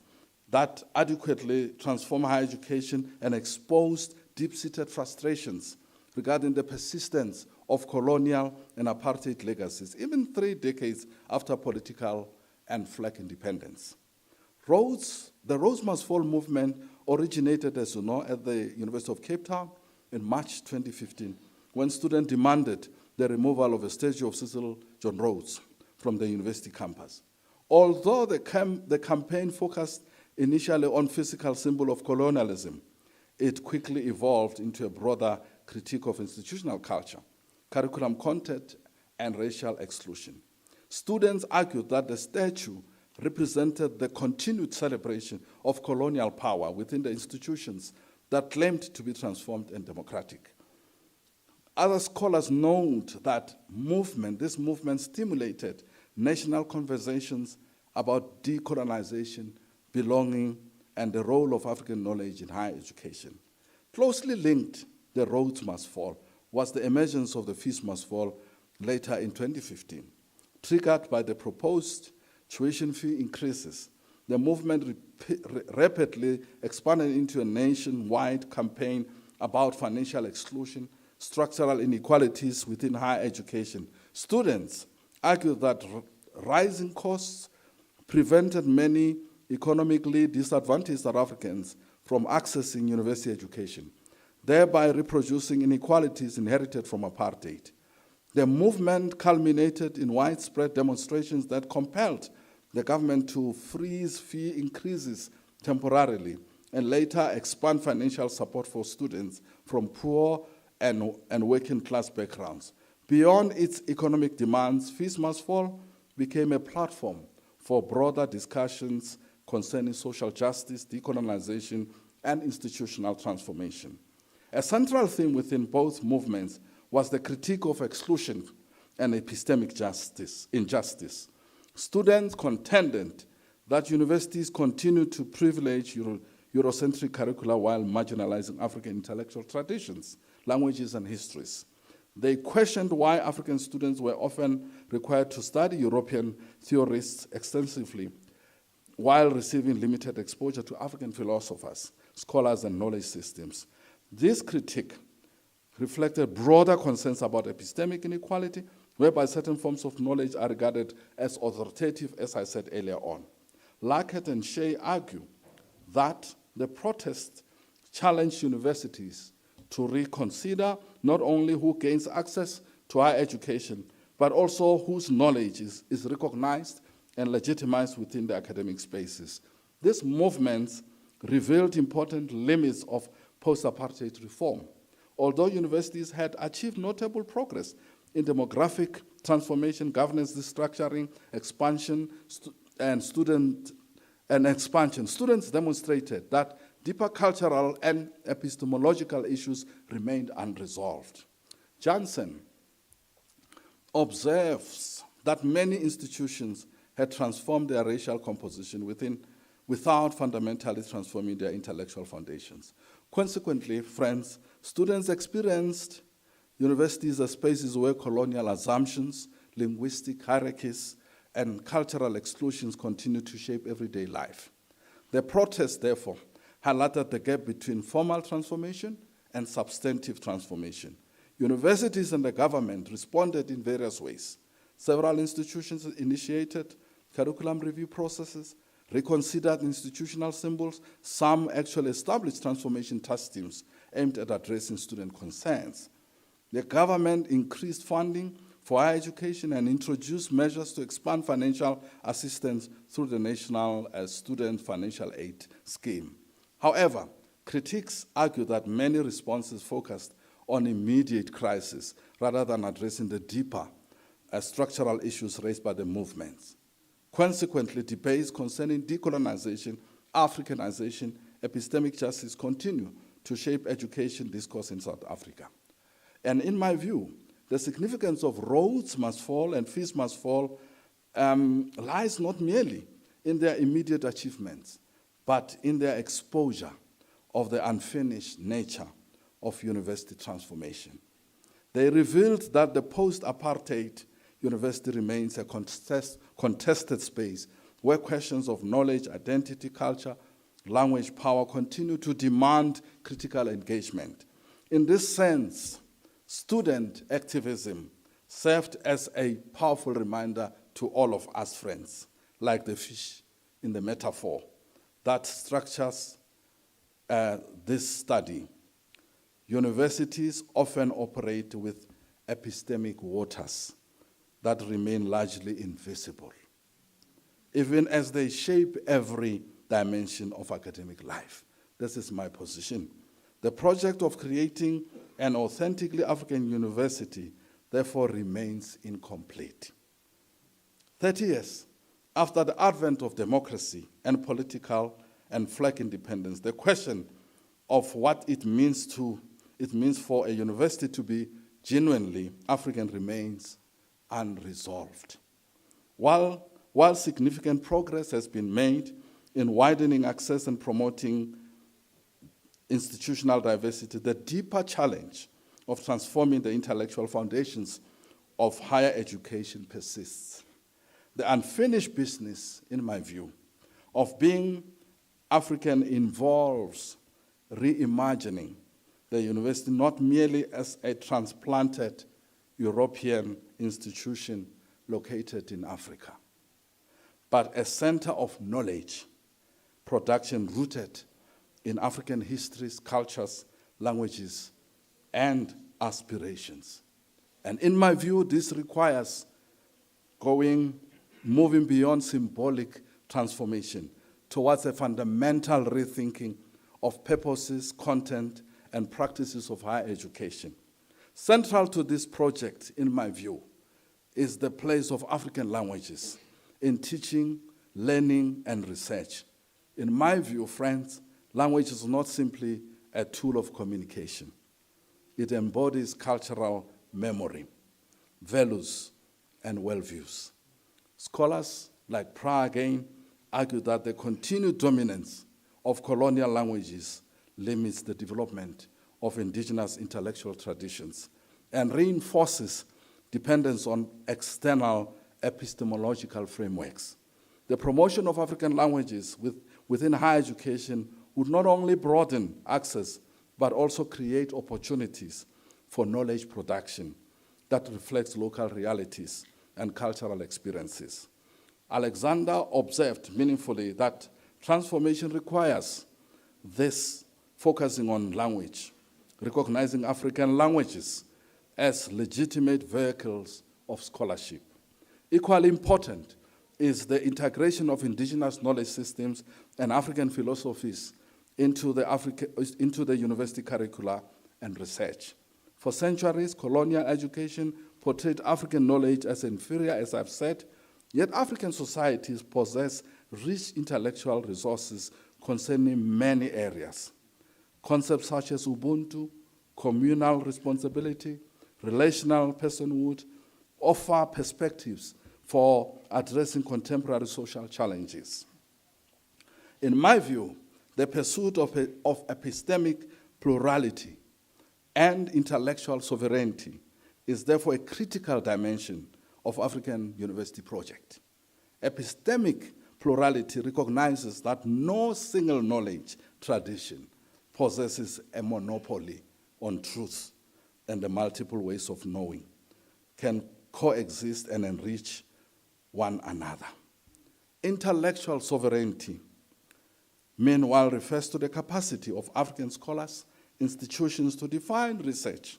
that adequately transform higher education and exposed deep-seated frustrations regarding the persistence of colonial and apartheid legacies, even 3 decades after political and flag independence. The Rhodes Must Fall movement originated, as you know, at the University of Cape Town in March 2015, when students demanded the removal of a statue of Cecil John Rhodes from the university campus. Although the campaign focused initially on physical symbol of colonialism, it quickly evolved into a broader critique of institutional culture, curriculum content, and racial exclusion. Students argued that the statue represented the continued celebration of colonial power within the institutions that claimed to be transformed and democratic. Other scholars note that this movement stimulated national conversations about decolonization, belonging, and the role of African knowledge in higher education. Closely linked, the Rhodes Must Fall was the emergence of the Fees Must Fall later in 2015. Triggered by the proposed tuition fee increases, the movement rapidly expanded into a nationwide campaign about financial exclusion, structural inequalities within higher education. Students argued that rising costs prevented many economically disadvantaged South Africans from accessing university education, thereby reproducing inequalities inherited from apartheid. The movement culminated in widespread demonstrations that compelled the government to freeze fee increases temporarily and later expand financial support for students from poor and working class backgrounds. Beyond its economic demands, Fees Must Fall became a platform for broader discussions concerning social justice, decolonization, and institutional transformation. A central theme within both movements was the critique of exclusion and epistemic injustice. Students contended that universities continue to privilege Eurocentric curricula while marginalizing African intellectual traditions, languages, and histories. They questioned why African students were often required to study European theorists extensively while receiving limited exposure to African philosophers, scholars, and knowledge systems. This critique reflected broader concerns about epistemic inequality, whereby certain forms of knowledge are regarded as authoritative, as I said earlier on. Lackett and Shea argue that the protest challenged universities to reconsider not only who gains access to higher education, but also whose knowledge is recognized and legitimized within the academic spaces. These movements revealed important limits of post-apartheid reform. Although universities had achieved notable progress in demographic transformation, governance restructuring, expansion, students demonstrated that deeper cultural and epistemological issues remained unresolved. Johnson observes that many institutions had transformed their racial composition without fundamentally transforming their intellectual foundations. Consequently, friends, students experienced universities as spaces where colonial assumptions, linguistic hierarchies, and cultural exclusions continue to shape everyday life. The protest, therefore, highlighted the gap between formal transformation and substantive transformation. Universities and the government responded in various ways. Several institutions initiated curriculum review processes, reconsidered institutional symbols. Some actually established transformation task teams aimed at addressing student concerns. The government increased funding for higher education and introduced measures to expand financial assistance through the National Student Financial Aid Scheme. However, critics argue that many responses focused on immediate crisis rather than addressing the deeper structural issues raised by the movements. Consequently, debates concerning decolonization, Africanization, epistemic justice continue to shape education discourse in South Africa. And in my view, the significance of roads must fall and fees must fall lies not merely in their immediate achievements, but in their exposure of the unfinished nature of university transformation. They revealed that the post-apartheid university remains a contested space where questions of knowledge, identity, culture, language, power continue to demand critical engagement. In this sense, student activism served as a powerful reminder to all of us friends, like the fish in the metaphor that structures this study. Universities often operate with epistemic waters that remain largely invisible, even as they shape every dimension of academic life. This is my position. The project of creating an authentically African university, therefore, remains incomplete. 30 years after the advent of democracy and political and flag independence, the question of what it means for a university to be genuinely African remains unresolved. While significant progress has been made in widening access and promoting institutional diversity, the deeper challenge of transforming the intellectual foundations of higher education persists. The unfinished business, in my view, of being African involves reimagining the university not merely as a transplanted European institution located in Africa, but a center of knowledge, production rooted in African histories, cultures, languages, and aspirations. And in my view, this requires moving beyond symbolic transformation towards a fundamental rethinking of purposes, content, and practices of higher education. Central to this project, in my view, is the place of African languages in teaching, learning, and research. In my view, friends, language is not simply a tool of communication. It embodies cultural memory, values, and worldviews. Scholars like Prof again argue that the continued dominance of colonial languages limits the development of indigenous intellectual traditions and reinforces dependence on external epistemological frameworks. The promotion of African languages within higher education would not only broaden access, but also create opportunities for knowledge production that reflects local realities and cultural experiences. Alexander observed meaningfully that transformation requires this focusing on language, recognizing African languages as legitimate vehicles of scholarship. Equally important is the integration of indigenous knowledge systems and African philosophies into the university curricula and research. For centuries, colonial education portrayed African knowledge as inferior, as I've said, yet African societies possess rich intellectual resources concerning many areas. Concepts such as Ubuntu, communal responsibility, relational personhood offer perspectives for addressing contemporary social challenges. In my view, the pursuit of epistemic plurality and intellectual sovereignty is therefore a critical dimension of African University Project. Epistemic plurality recognizes that no single knowledge tradition possesses a monopoly on truth and the multiple ways of knowing, can coexist and enrich one another. Intellectual sovereignty, meanwhile, refers to the capacity of African scholars, institutions to define research,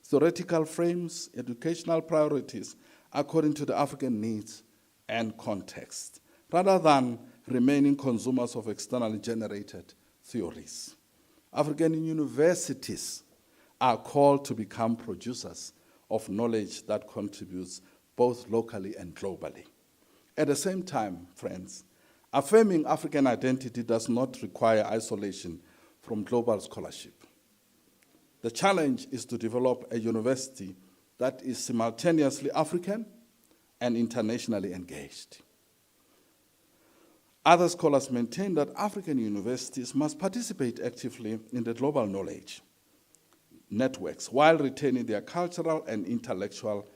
theoretical frames, educational priorities according to the African needs and context, rather than remaining consumers of externally generated theories. African universities are called to become producers of knowledge that contributes both locally and globally. At the same time, friends, affirming African identity does not require isolation from global scholarship. The challenge is to develop a university that is simultaneously African and internationally engaged. Other scholars maintain that African universities must participate actively in the global knowledge networks while retaining their cultural and intellectual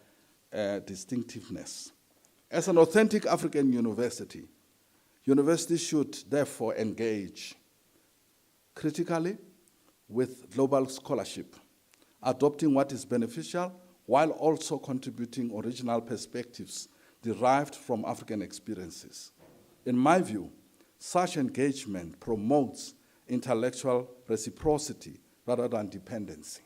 distinctiveness. As an authentic African university, universities should therefore engage critically with global scholarship, adopting what is beneficial while also contributing original perspectives derived from African experiences. In my view, such engagement promotes intellectual reciprocity rather than dependency.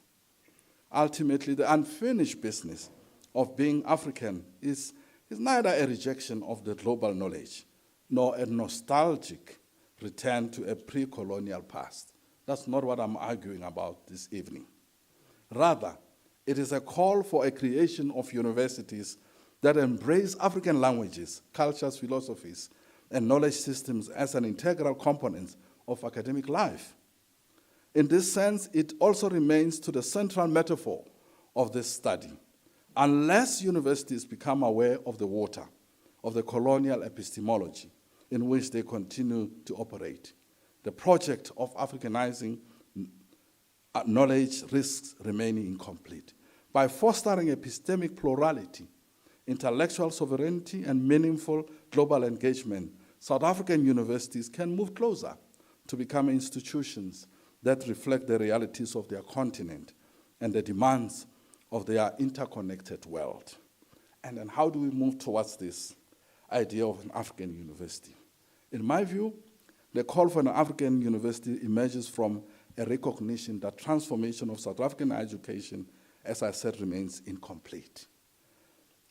Ultimately, the unfinished business of being African is neither a rejection of the global knowledge nor a nostalgic return to a pre-colonial past. That's not what I'm arguing about this evening. Rather, it is a call for a creation of universities that embrace African languages, cultures, philosophies, and knowledge systems as an integral component of academic life. In this sense, it also remains to the central metaphor of this study. Unless universities become aware of the water, of the colonial epistemology in which they continue to operate, the project of Africanizing knowledge risks remaining incomplete. By fostering epistemic plurality, intellectual sovereignty, and meaningful global engagement, South African universities can move closer to become institutions that reflect the realities of their continent and the demands of their interconnected world. And then how do we move towards this idea of an African university? In my view, the call for an African university emerges from a recognition that transformation of South African education, as I said, remains incomplete.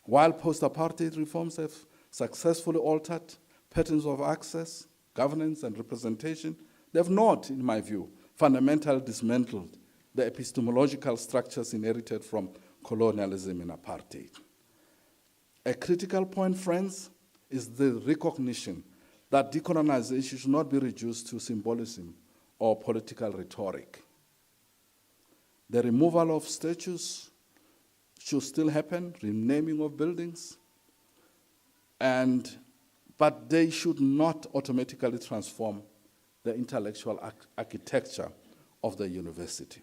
While post-apartheid reforms have successfully altered patterns of access, governance, and representation, they have not, in my view, fundamentally dismantled the epistemological structures inherited from colonialism and apartheid. A critical point, friends, is the recognition that decolonization should not be reduced to symbolism or political rhetoric. The removal of statues should still happen, renaming of buildings, but they should not automatically transform the intellectual architecture of the university.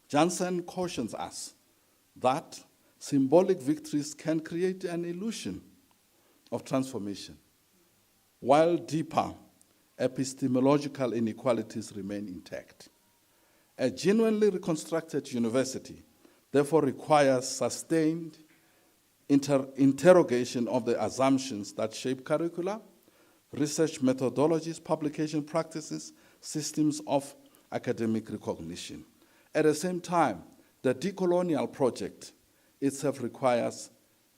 Johnson cautions us that symbolic victories can create an illusion of transformation, while deeper epistemological inequalities remain intact. A genuinely reconstructed university therefore requires sustained interrogation of the assumptions that shape curricula, research methodologies, publication practices, systems of academic recognition. At the same time, the decolonial project itself requires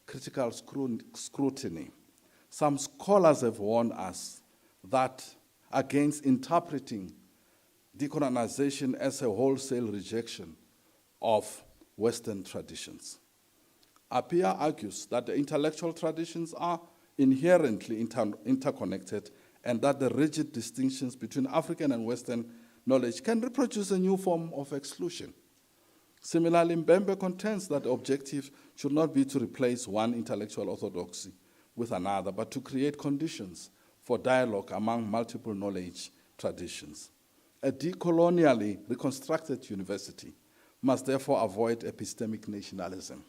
critical scrutiny. Some scholars have warned us that against interpreting decolonization as a wholesale rejection of Western traditions. Appiah argues that the intellectual traditions are inherently interconnected and that the rigid distinctions between African and Western knowledge can reproduce a new form of exclusion. Similarly, Mbembe contends that the objective should not be to replace one intellectual orthodoxy with another, but to create conditions for dialogue among multiple knowledge traditions. A decolonially reconstructed university must therefore avoid epistemic nationalism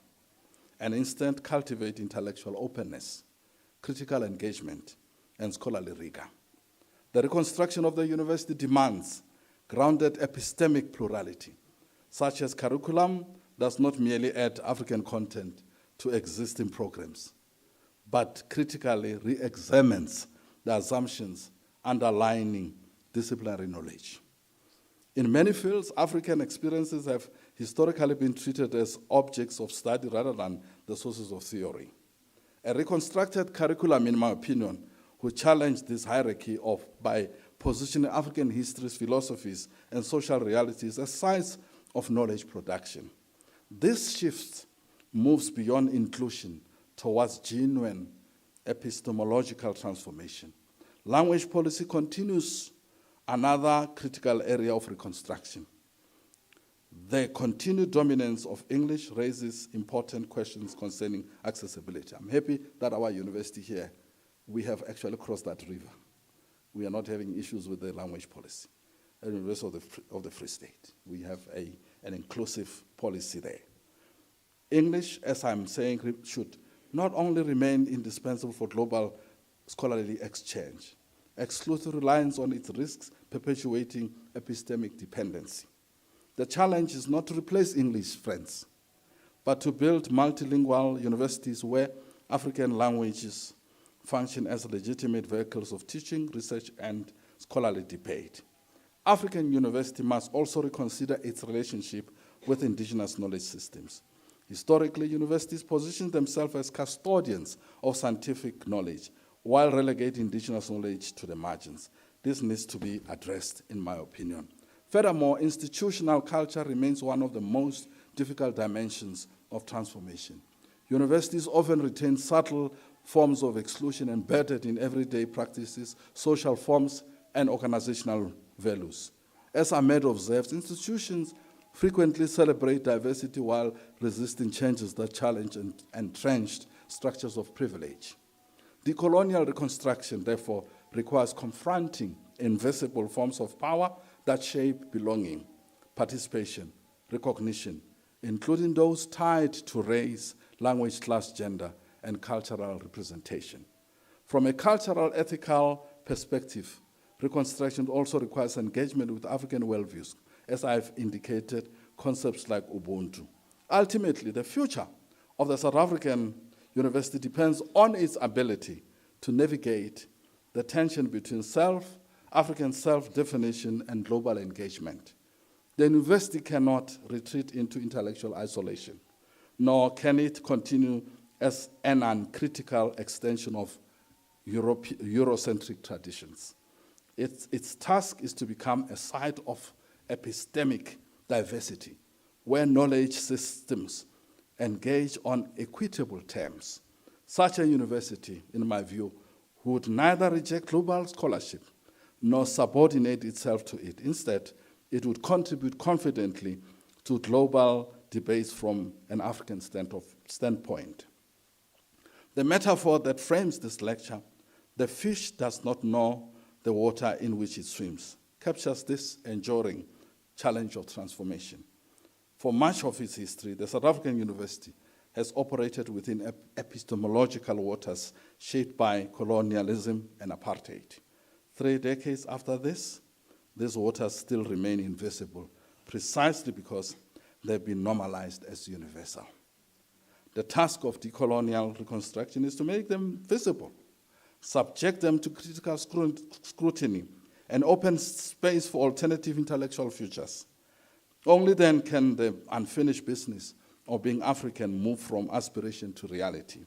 and instead cultivate intellectual openness, critical engagement, and scholarly rigor. The reconstruction of the university demands grounded epistemic plurality, such as curriculum does not merely add African content to existing programs, but critically re-examines the assumptions underlying disciplinary knowledge. In many fields, African experiences have historically been treated as objects of study rather than the sources of theory. A reconstructed curriculum, in my opinion, would challenge this hierarchy by positioning African histories, philosophies, and social realities as sites of knowledge production. This shift moves beyond inclusion towards genuine epistemological transformation. Language policy continues another critical area of reconstruction. The continued dominance of English raises important questions concerning accessibility. I'm happy that our university here, we have actually crossed that river. We are not having issues with the language policy. At the University of the Free State, we have an inclusive policy there. English, as I'm saying, should not only remain indispensable for global scholarly exchange, exclusive reliance on its risks perpetuating epistemic dependency. The challenge is not to replace English, friends, but to build multilingual universities where African languages function as legitimate vehicles of teaching, research, and scholarly debate. African university must also reconsider its relationship with indigenous knowledge systems. Historically, universities position themselves as custodians of scientific knowledge while relegating indigenous knowledge to the margins. This needs to be addressed, in my opinion. Furthermore, institutional culture remains one of the most difficult dimensions of transformation. Universities often retain subtle forms of exclusion embedded in everyday practices, social forms, and organizational values. As Ahmed observes, institutions frequently celebrate diversity while resisting changes that challenge entrenched structures of privilege. Decolonial reconstruction, therefore, requires confronting invisible forms of power that shape belonging, participation, recognition, including those tied to race, language, class, gender, and cultural representation. From a cultural, ethical perspective, reconstruction also requires engagement with African worldviews, as I've indicated, concepts like Ubuntu. Ultimately, the future of the South African university depends on its ability to navigate the tension between African self-definition and global engagement. The university cannot retreat into intellectual isolation, nor can it continue as an uncritical extension of Eurocentric traditions. Its task is to become a site of epistemic diversity, where knowledge systems engage on equitable terms. Such a university, in my view, would neither reject global scholarship nor subordinate itself to it. Instead, it would contribute confidently to global debates from an African standpoint. The metaphor that frames this lecture, the fish does not know the water in which it swims, captures this enduring challenge of transformation. For much of its history, the South African University has operated within epistemological waters shaped by colonialism and apartheid. 3 decades after this, these waters still remain invisible, precisely because they've been normalized as universal. The task of decolonial reconstruction is to make them visible, subject them to critical scrutiny, and open space for alternative intellectual futures. Only then can the unfinished business of being African move from aspiration to reality.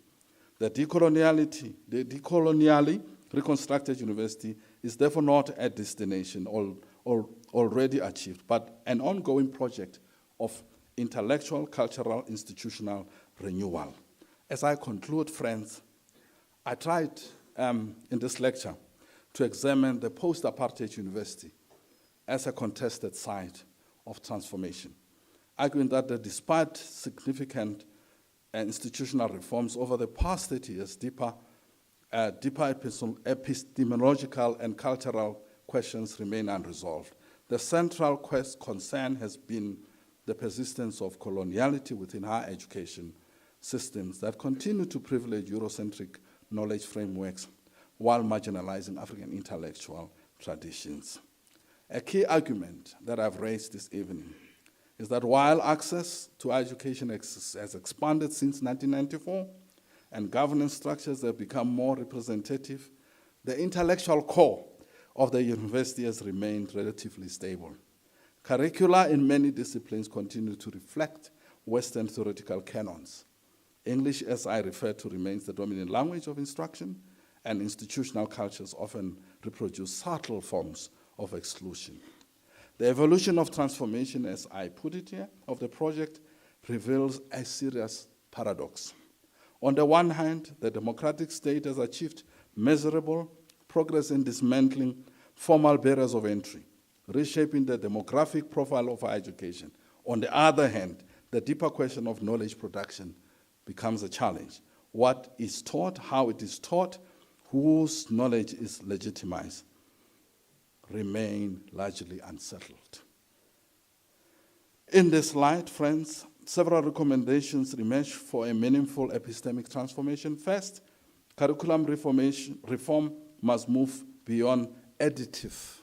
The decolonially reconstructed university is therefore not a destination already achieved, but an ongoing project of intellectual, cultural, institutional renewal. As I conclude, friends, I tried in this lecture to examine the post-apartheid university as a contested site of transformation, arguing that despite significant institutional reforms over the past 30 years, deeper epistemological and cultural questions remain unresolved. The central concern has been the persistence of coloniality within higher education systems that continue to privilege Eurocentric knowledge frameworks while marginalizing African intellectual traditions. A key argument that I've raised this evening is that while access to education has expanded since 1994 and governance structures have become more representative, the intellectual core of the university has remained relatively stable. Curricula in many disciplines continue to reflect Western theoretical canons. English, as I referred to, remains the dominant language of instruction, and institutional cultures often reproduce subtle forms of exclusion. The evolution of transformation, as I put it here, of the project reveals a serious paradox. On the one hand, the democratic state has achieved measurable progress in dismantling formal barriers of entry, reshaping the demographic profile of our education. On the other hand, the deeper question of knowledge production becomes a challenge. What is taught, how it is taught, whose knowledge is legitimized, remain largely unsettled. In this light, friends, several recommendations emerge for a meaningful epistemic transformation. First, curriculum reform must move beyond additive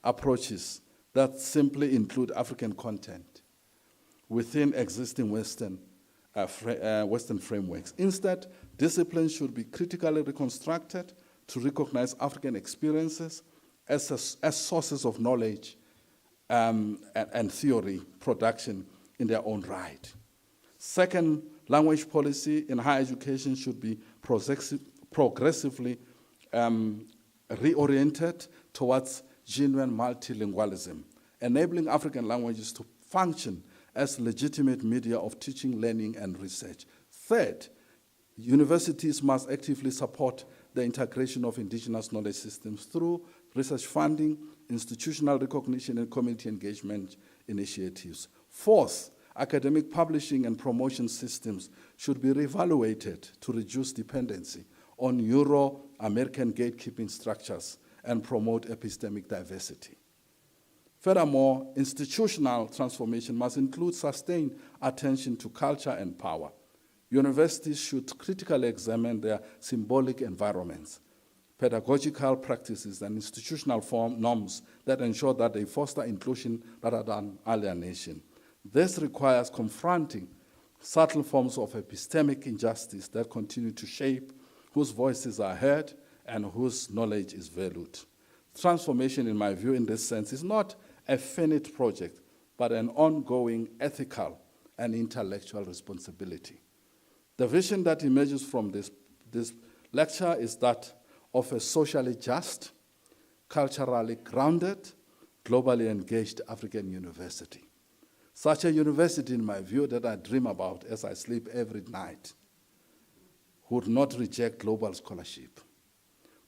approaches that simply include African content within existing Western frameworks. Instead, disciplines should be critically reconstructed to recognize African experiences as sources of knowledge and theory production in their own right. Second, language policy in higher education should be progressively reoriented towards genuine multilingualism, enabling African languages to function as legitimate media of teaching, learning, and research. Third, universities must actively support the integration of indigenous knowledge systems through research funding, institutional recognition, and community engagement initiatives. Fourth, academic publishing and promotion systems should be reevaluated to reduce dependency on Euro-American gatekeeping structures and promote epistemic diversity. Furthermore, institutional transformation must include sustained attention to culture and power. Universities should critically examine their symbolic environments, pedagogical practices, and institutional norms that ensure that they foster inclusion rather than alienation. This requires confronting subtle forms of epistemic injustice that continue to shape whose voices are heard and whose knowledge is valued. Transformation, in my view, in this sense, is not a finite project, but an ongoing ethical and intellectual responsibility. The vision that emerges from this lecture is that of a socially just, culturally grounded, globally engaged African university. Such a university, in my view, that I dream about as I sleep every night, would not reject global scholarship,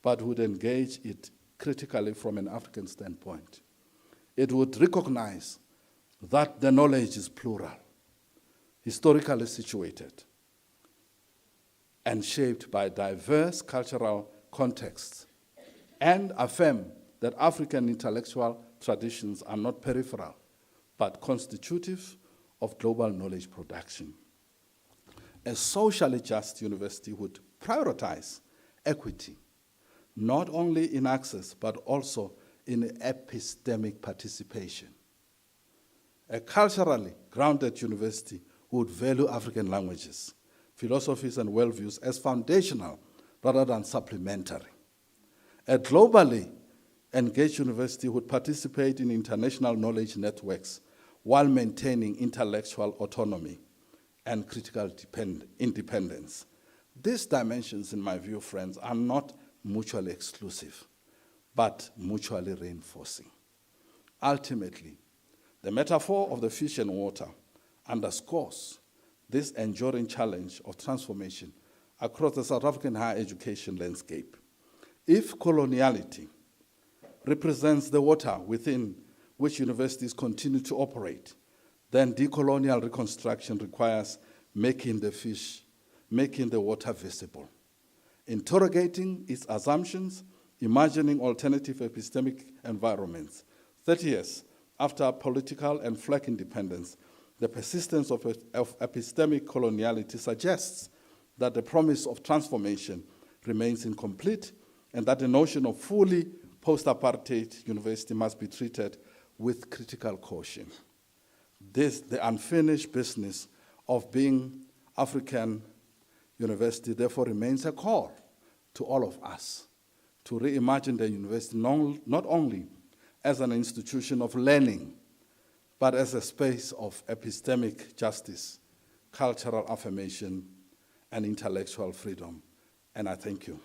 but would engage it critically from an African standpoint. It would recognize that the knowledge is plural, historically situated, and shaped by diverse cultural contexts, and affirm that African intellectual traditions are not peripheral, but constitutive of global knowledge production. A socially just university would prioritize equity, not only in access, but also in epistemic participation. A culturally grounded university would value African languages, philosophies, and worldviews as foundational rather than supplementary. A globally engaged university would participate in international knowledge networks while maintaining intellectual autonomy and critical independence. These dimensions, in my view, friends, are not mutually exclusive, but mutually reinforcing. Ultimately, the metaphor of the fish and water underscores this enduring challenge of transformation across the South African higher education landscape. If coloniality represents the water within which universities continue to operate, then decolonial reconstruction requires making the water visible, interrogating its assumptions, imagining alternative epistemic environments. 30 years after political and flag independence, the persistence of epistemic coloniality suggests that the promise of transformation remains incomplete and that the notion of fully post-apartheid university must be treated with critical caution. the unfinished business of being African university therefore remains a call to all of us to reimagine the university not only as an institution of learning, but as a space of epistemic justice, cultural affirmation, and intellectual freedom. And I thank you.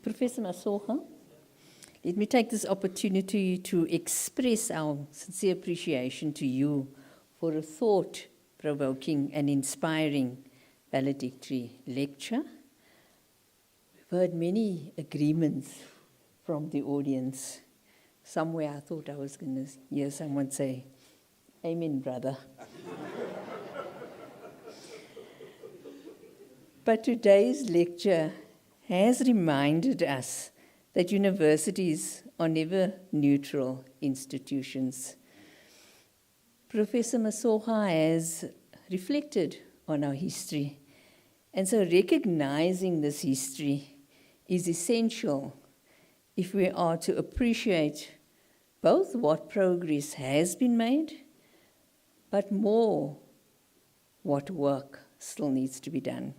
Professor Masoga, let me take this opportunity to express our sincere appreciation to you for a thought-provoking and inspiring valedictory lecture. We've heard many agreements from the audience. Somewhere I thought I was going to hear someone say, "Amen, brother." But today's lecture has reminded us that universities are never neutral institutions. Professor Masoga has reflected on our history, and so recognizing this history is essential if we are to appreciate both what progress has been made, but more what work still needs to be done.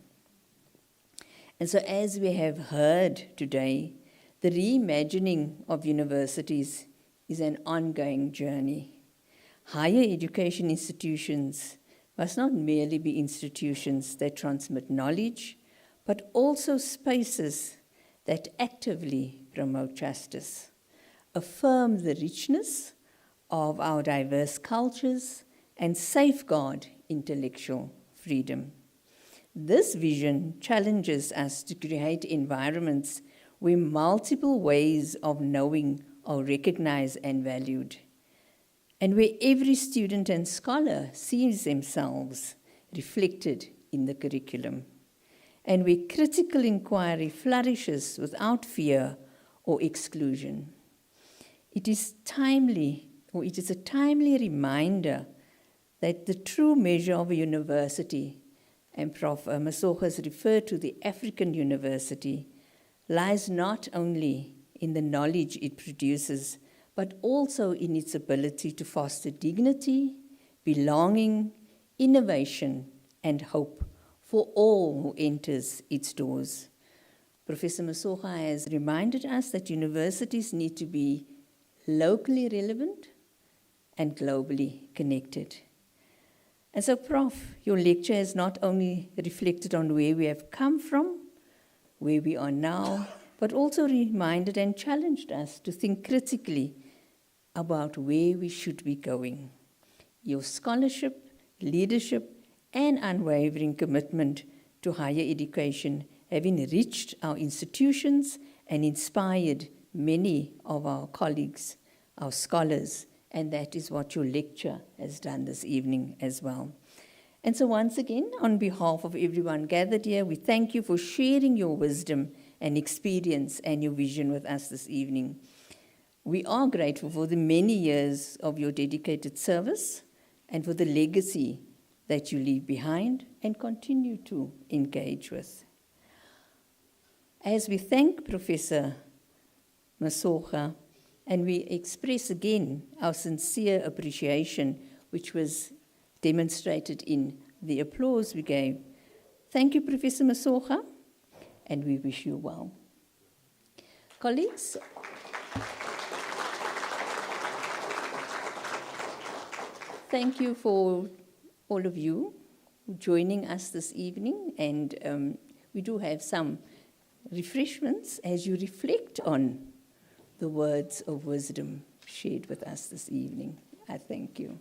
And so as we have heard today, the reimagining of universities is an ongoing journey. Higher education institutions must not merely be institutions that transmit knowledge, but also spaces that actively promote justice, affirm the richness of our diverse cultures, and safeguard intellectual freedom. This vision challenges us to create environments where multiple ways of knowing are recognized and valued, and where every student and scholar sees themselves reflected in the curriculum, and where critical inquiry flourishes without fear or exclusion. It is a timely reminder that the true measure of a university, and Prof. Masoga has referred to the African university, lies not only in the knowledge it produces, but also in its ability to foster dignity, belonging, innovation, and hope for all who enters its doors. Professor Masoga has reminded us that universities need to be locally relevant and globally connected. And so, Prof, your lecture has not only reflected on where we have come from, where we are now, but also reminded and challenged us to think critically about where we should be going. Your scholarship, leadership, and unwavering commitment to higher education have enriched our institutions and inspired many of our colleagues, our scholars, and that is what your lecture has done this evening as well. And so once again, on behalf of everyone gathered here, we thank you for sharing your wisdom and experience and your vision with us this evening. We are grateful for the many years of your dedicated service and for the legacy that you leave behind and continue to engage with. As we thank Professor Masoga, and we express again our sincere appreciation, which was demonstrated in the applause we gave. Thank you, Professor Masoga, and we wish you well. Colleagues, thank you for all of you joining us this evening, and we do have some refreshments as you reflect on the words of wisdom shared with us this evening. I thank you.